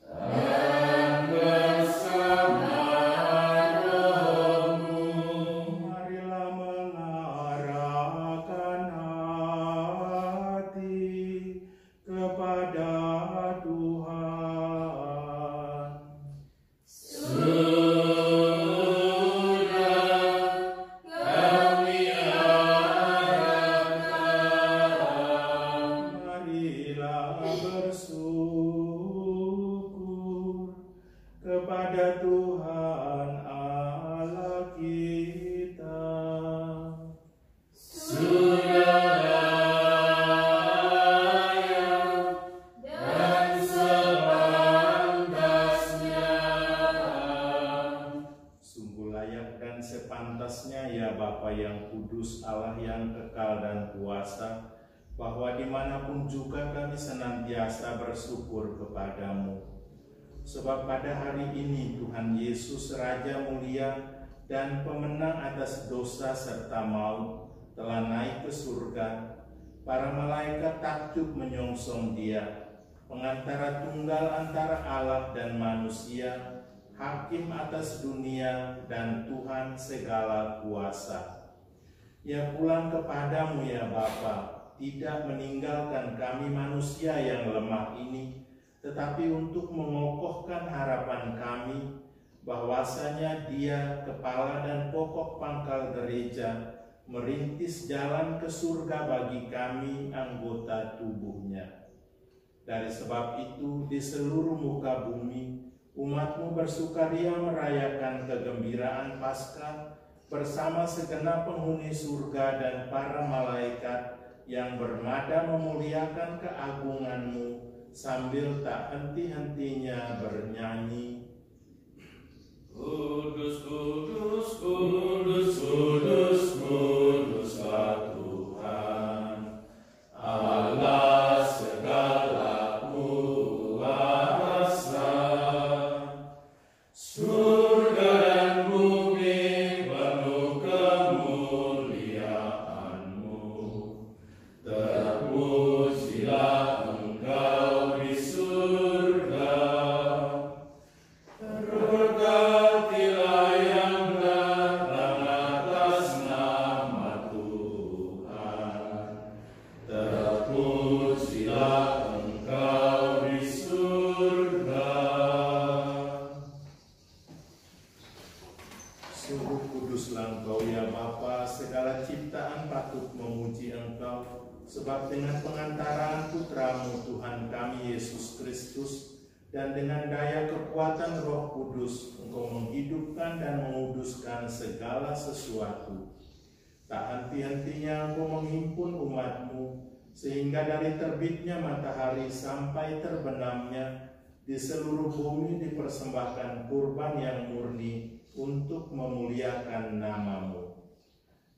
Dan bersama rohmu. Marilah mengarahkan hati kepada Tuhan. Marilah bersyukur kepada Tuhan Allah kita. Dan sepantasnya. Sungguh layak dan sepantasnya ya Bapa yang kudus, Allah yang kekal dan kuasa, bahwa dimanapun juga kami senantiasa bersyukur kepadamu. Sebab pada hari ini Tuhan Yesus Raja mulia dan pemenang atas dosa serta maut telah naik ke surga. Para malaikat takjub menyongsong Dia, pengantara tunggal antara Allah dan manusia, hakim atas dunia dan Tuhan segala kuasa. Ia pulang kepadamu ya Bapa, tidak meninggalkan kami manusia yang lemah ini, tetapi untuk mengokohkan harapan kami, bahwasanya Dia kepala dan pokok pangkal gereja, merintis jalan ke surga bagi kami anggota tubuhnya. Dari sebab itu di seluruh muka bumi, umat-Mu bersukaria merayakan kegembiraan Paskah bersama segenap penghuni surga dan para malaikat yang bermada memuliakan keagungan-Mu sambil tak henti-hentinya bernyanyi, Kudus, kudus, kudus, kudus, kuduslah Tuhan, Allah segala kuasa. Surga dan bumi penuh kemuliaan-Mu. Terpujilah Engkau di surga. Berkatilah yang datang atas nama Tuhan. Terpujilah Engkau di surga. sungguh kuduslah Engkau ya Bapa, segala ciptaan patut memuji Engkau, sebab dengan pengantaraan Putramu Tuhan kami Yesus Kristus dan dengan daya kekuatan Roh Kudus, Engkau menghidupkan dan menguduskan segala sesuatu. Tak henti-hentinya Engkau menghimpun umat-Mu, sehingga dari terbitnya matahari sampai terbenamnya di seluruh bumi dipersembahkan kurban yang murni untuk memuliakan nama-Mu.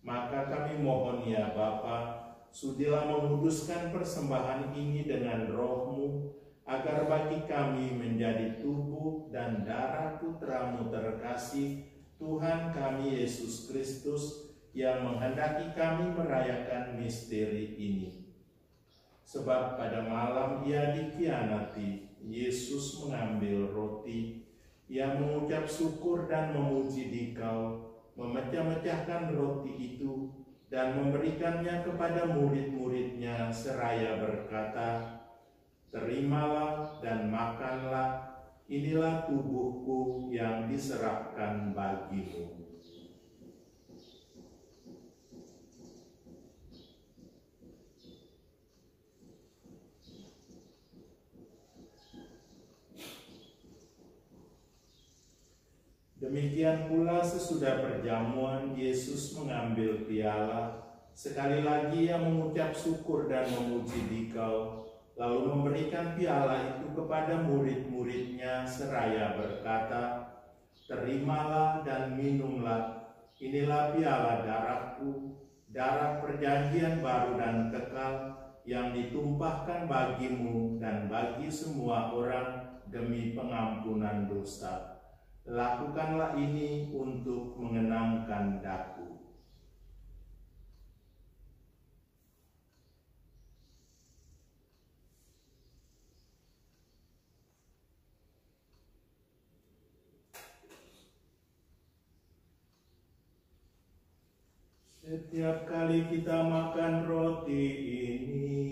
Maka kami mohon ya Bapa, sudilah menguduskan persembahan ini dengan Roh-Mu, agar bagi kami menjadi tubuh dan darah Putra-Mu terkasih, Tuhan kami Yesus Kristus, yang menghendaki kami merayakan misteri ini. Sebab pada malam Ia dikhianati, Yesus mengambil roti, Ia mengucap syukur dan memuji Dikau, memecah-mecahkan roti itu, dan memberikannya kepada murid-muridnya seraya berkata, "Terimalah dan makanlah, inilah tubuhku yang diserahkan bagimu." Demikian pula sesudah perjamuan, Yesus mengambil piala. Sekali lagi ia mengucap syukur dan memuji Dikau, lalu memberikan piala itu kepada murid-muridnya seraya berkata, "Terimalah dan minumlah, inilah piala darahku, darah perjanjian baru dan kekal, yang ditumpahkan bagimu dan bagi semua orang demi pengampunan dosa. Lakukanlah ini untuk mengenangkan daku." Setiap kali kita makan roti ini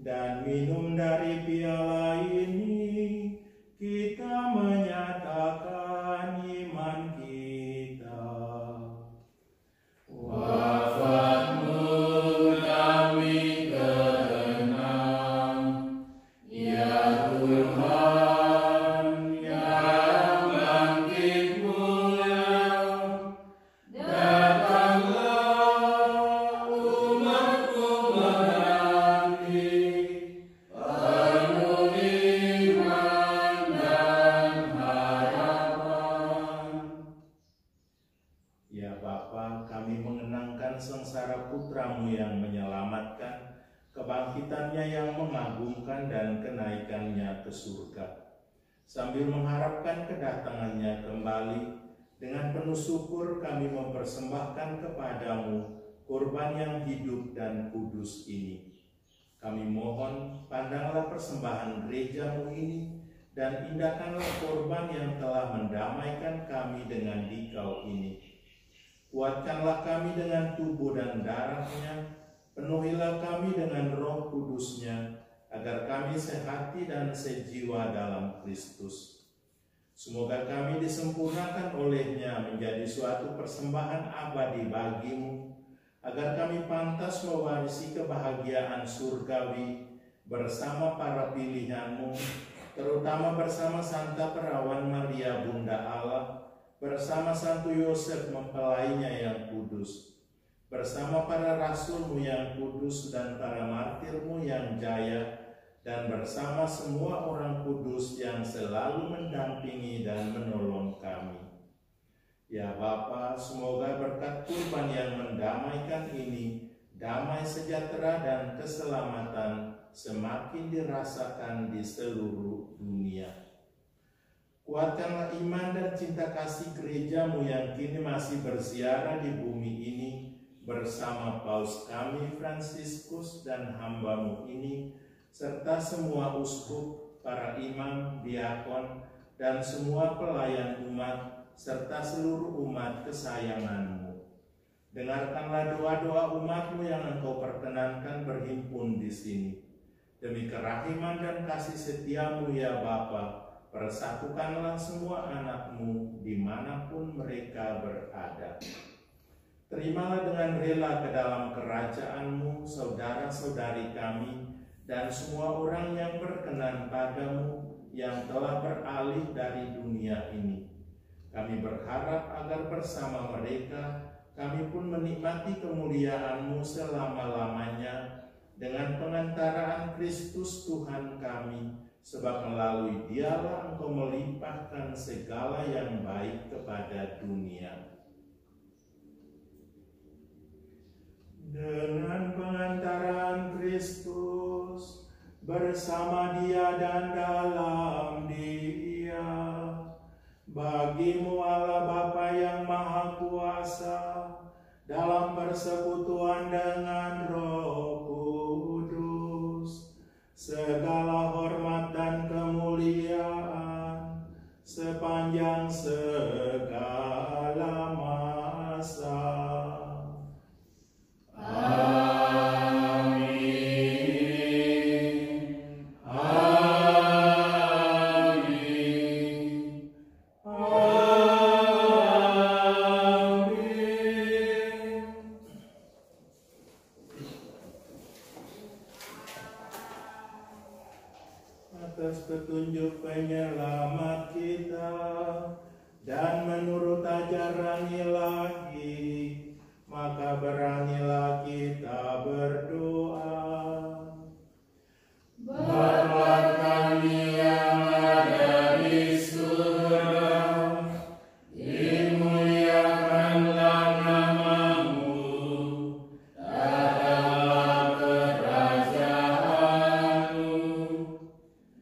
dan minum dari piala ini, kita menyatakan iman kita. Wafatmu kami kenang, ya Tuhan, yang bangkit mulia. Datanglah umatku menanti, penuh iman dan harapan. Ya Bapa, kami mengenangkan sengsara putra-Mu yang menyelamatkan, kebangkitannya yang mengagumkan dan kenaikannya ke surga. Sambil mengharapkan kedatangannya kembali, dengan penuh syukur kami mempersembahkan kepadamu kurban yang hidup dan kudus ini. Kami mohon, pandanglah persembahan gereja-Mu ini, dan indahkanlah kurban yang telah mendamaikan kami dengan Dikau ini. Kuatkanlah kami dengan tubuh dan darah-Nya, penuhilah kami dengan Roh Kudus-Nya, agar kami sehati dan sejiwa dalam Kristus. Semoga kami disempurnakan oleh-Nya menjadi suatu persembahan abadi bagi-Mu, agar kami pantas mewarisi kebahagiaan surgawi bersama para pilihan-Mu, terutama bersama Santa Perawan Maria Bunda Allah, bersama Santo Yosef mempelainya yang kudus, bersama para rasul-Mu yang kudus dan para martir-Mu yang jaya, dan bersama semua orang kudus yang selalu mendampingi dan menolong kami. Ya Bapa, semoga berkat kurban yang mendamaikan ini, damai sejahtera dan keselamatan semakin dirasakan di seluruh dunia. Kuatkanlah iman dan cinta kasih gereja-Mu yang kini masih berziarah di bumi ini, bersama Paus kami Fransiskus dan hamba-Mu ini, serta semua uskup, para imam, diakon, dan semua pelayan umat, serta seluruh umat kesayangan-Mu. Dengarkanlah doa-doa umat-Mu yang Engkau perkenankan berhimpun di sini. Demi kerahiman dan kasih setia-Mu ya Bapa, persatukanlah semua anak-Mu dimanapun mereka berada. Terimalah dengan rela ke dalam kerajaan-Mu saudara-saudari kami dan semua orang yang berkenan padamu yang telah beralih dari dunia ini. Kami berharap agar bersama mereka kami pun menikmati kemuliaan-Mu selama-lamanya dengan pengantaraan Kristus Tuhan kami, sebab melalui Dialah Engkau melimpahkan segala yang baik kepada dunia. Dengan pengantaran Kristus, bersama Dia dan dalam Dia, bagi-Mu Allah Bapa yang Maha Kuasa, dalam persekutuan dengan Roh Kudus, segala hormat dan kemuliaan sepanjang segala masa. atas petunjuk penyelamat kita, dan menurut ajaran ilahi, maka beranilah kita berdoa. Bapa kami yang ada di surga, dimuliakanlah nama-Mu, datanglah kerajaan-Mu,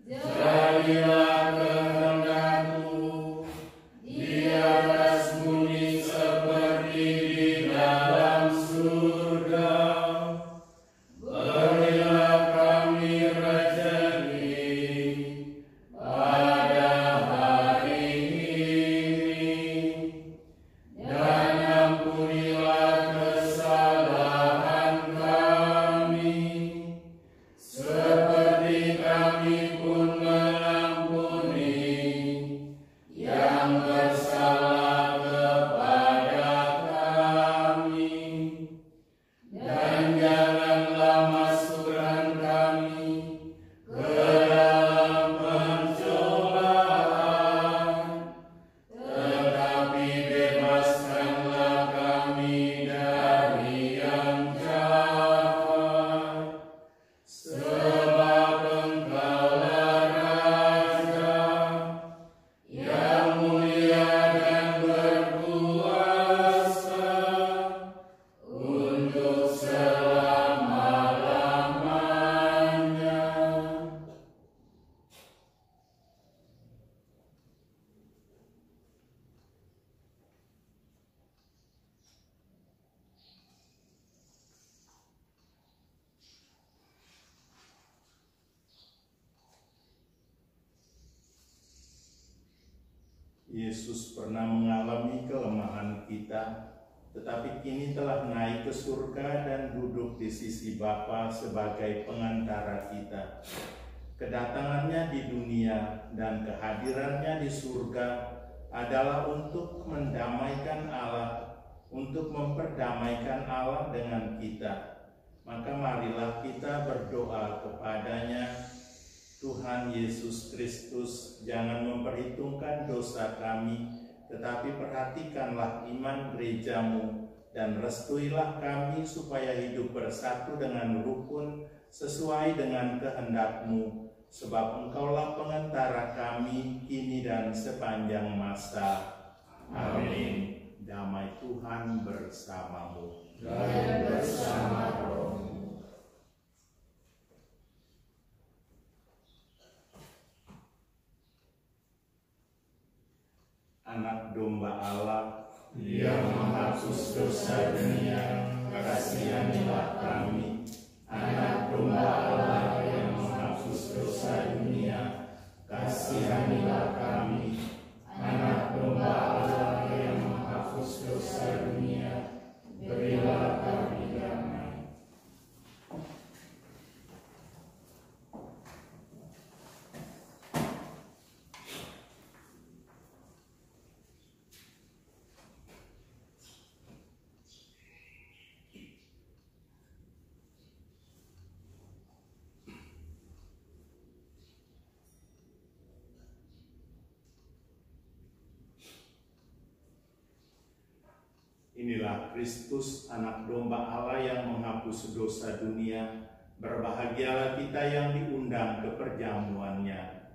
jadilah kehendak-Mu di atas bumi seperti di dalam surga. Berilah kami rezeki pada hari ini, dan ampunilah kesalahan kami, seperti kami pun mengampuni yang bersalah kepada kami. Dan janganlah masukkan kami ke dalam pencobaan, tetapi bebaskanlah kami dari yang jahat. Sebab Engkaulah Raja yang mulia dan berkuasa untuk selama-lamanya. Yesus pernah mengalami kelemahan kita, tetapi kini telah naik ke surga dan duduk di sisi Bapa sebagai pengantara kita. Kedatangannya di dunia dan kehadirannya di surga adalah untuk mendamaikan Allah, untuk memperdamaikan Allah dengan kita. Maka marilah kita berdoa kepadanya. Tuhan Yesus Kristus, jangan memperhitungkan dosa kami, tetapi perhatikanlah iman gereja-Mu, dan restuilah kami supaya hidup bersatu dengan rukun sesuai dengan kehendak-Mu, sebab Engkaulah pengantara kami kini dan sepanjang masa. Amin. Damai Tuhan bersamamu. Dan bersama rohmu. Anak domba Allah yang menghapus dosa dunia, kasihanilah kami. Anak domba Allah yang menghapus dosa dunia, kasihanilah kami. Anak domba Allah yang menghapus dosa dunia, berilah kami damai. Inilah Kristus, anak domba Allah yang menghapus dosa dunia. Berbahagialah kita yang diundang ke perjamuannya.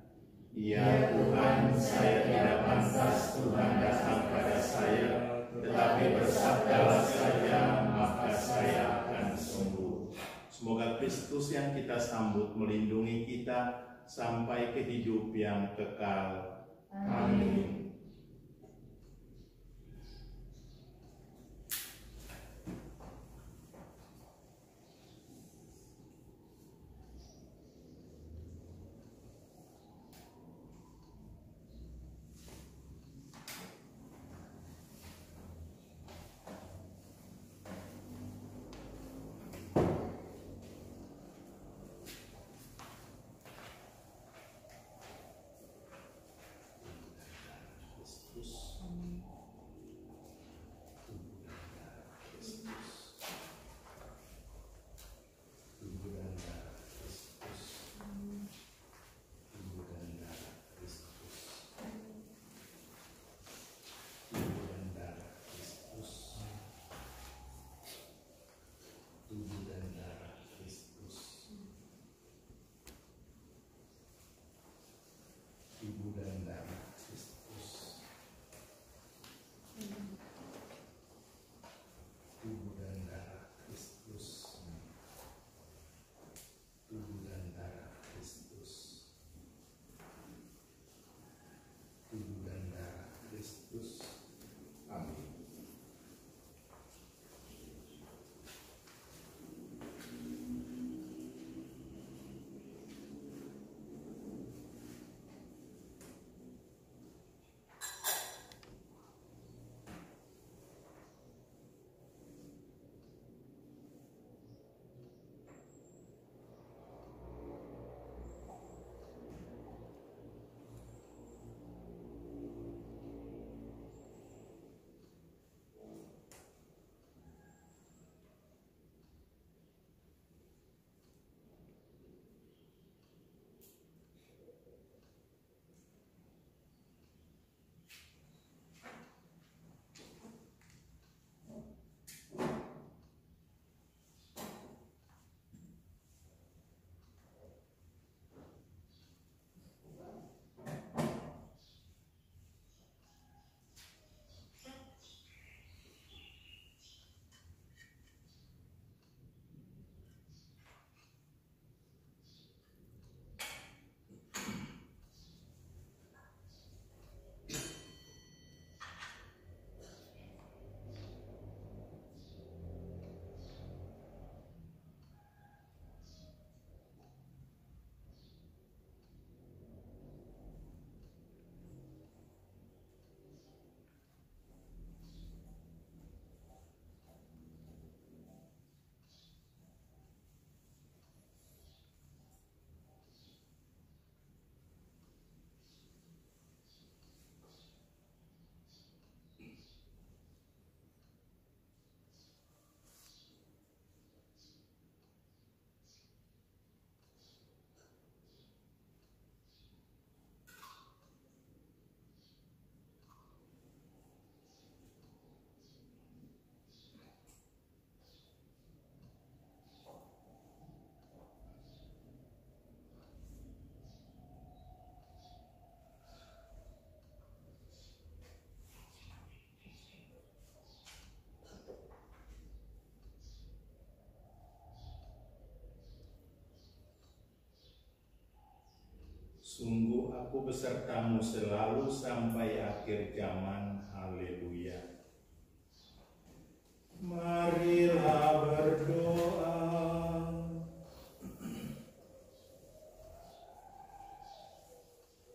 Ya Tuhan, saya tidak pantas Tuhan datang pada saya, tetapi bersabdalah saja, maka saya akan sembuh. Semoga Kristus yang kita sambut melindungi kita sampai ke hidup yang kekal. Amin. Sungguh aku besertamu selalu sampai akhir zaman. Haleluya. Marilah berdoa.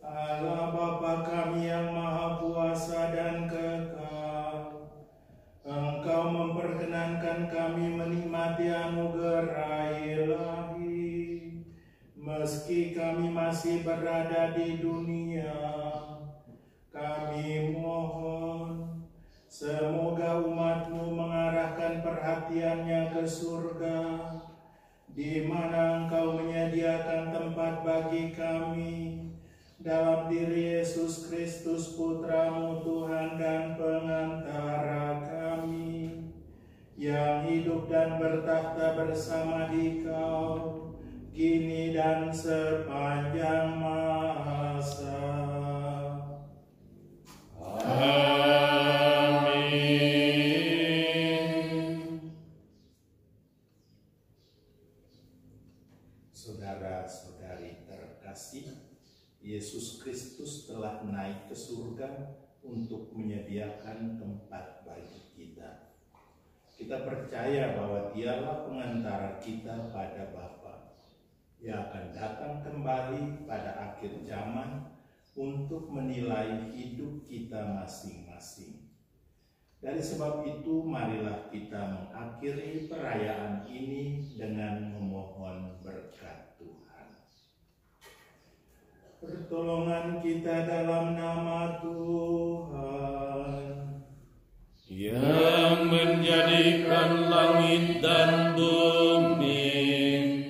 Allah Bapa kami yang Maha Kuasa dan Kekal, Engkau memperkenankan kami menikmati anugerah ilahi, meski kami masih berada di dunia. Kami mohon, semoga umat-Mu mengarahkan perhatiannya ke surga, di mana Engkau menyediakan tempat bagi kami dalam diri Yesus Kristus Putra-Mu Tuhan dan pengantara kami, yang hidup dan bertakhta bersama Dikau, kini dan sepanjang masa. Amin. Saudara-saudari terkasih, Yesus Kristus telah naik ke surga untuk menyediakan tempat bagi kita. Kita percaya bahwa Dialah pengantara kita pada Bapa. Dia akan datang kembali pada akhir zaman untuk menilai hidup kita masing-masing. Dari sebab itu, marilah kita mengakhiri perayaan ini dengan memohon berkat Tuhan. Pertolongan kita dalam nama Tuhan, yang menjadikan langit dan bumi.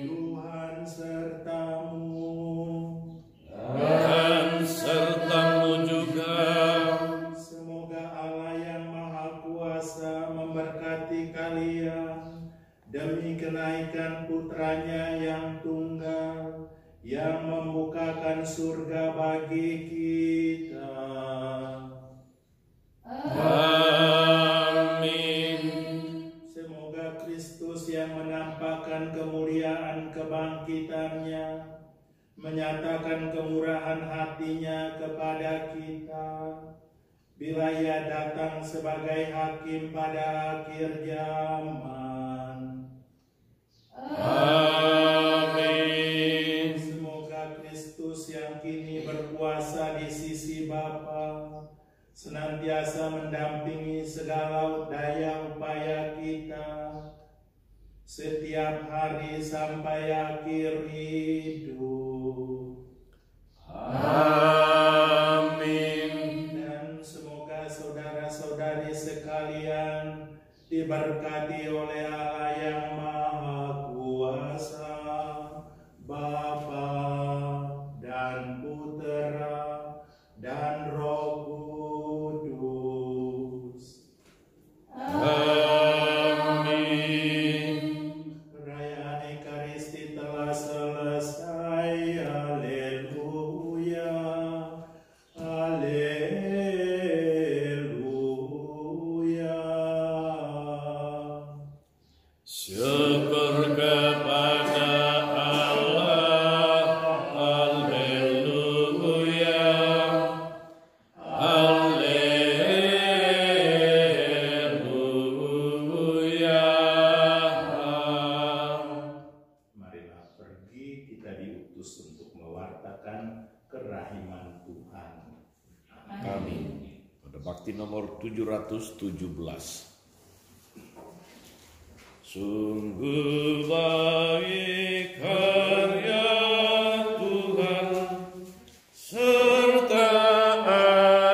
Tuhan sertamu, dan sertamu juga. Semoga Allah yang Maha Kuasa memberkati kalian demi kenaikan Putranya yang tunggal, yang membukakan surga bagi kita. Amin. Semoga Kristus yang menampakkan kemuliaan kebangkitannya menyatakan kemurahan hatinya kepada kita bila Ia datang sebagai hakim pada akhir zaman. Amin. Semoga Kristus yang kini berkuasa di sisi Bapa senantiasa mendampingi segala daya upaya kita setiap hari sampai akhir hidup. Amin. Dan semoga saudara-saudari sekalian diberkati oleh Allah yang Maha Kuasa, Bapa dan Putera dan Roh Kudus. Amin. Perayaan Ekaristi telah selesai. Haleluya. Haleluya. Syukur kepada Allah. Haleluya. Haleluya. Marilah pergi, kita diutus untuk mewartakan kerahiman Tuhan. Amin. Pada bakti nomor 717. Sungguh baik karya Tuhan, serta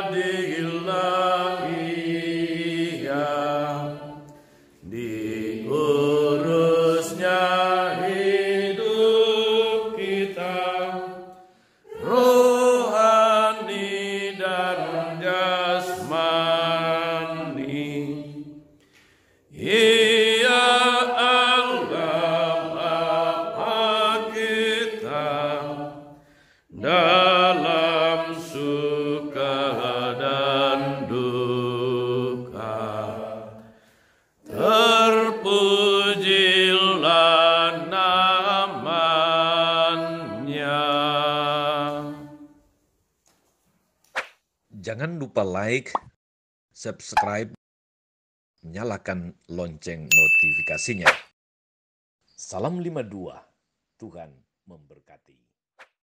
adillah Ia, diurusnya hidup kita, rohani dan jasmani. Ia Allah Bapa kita, dalam suka dan duka. Terpujilah namanya. Jangan lupa like, subscribe, nyalakan lonceng notifikasinya. Salam 52, Tuhan memberkati.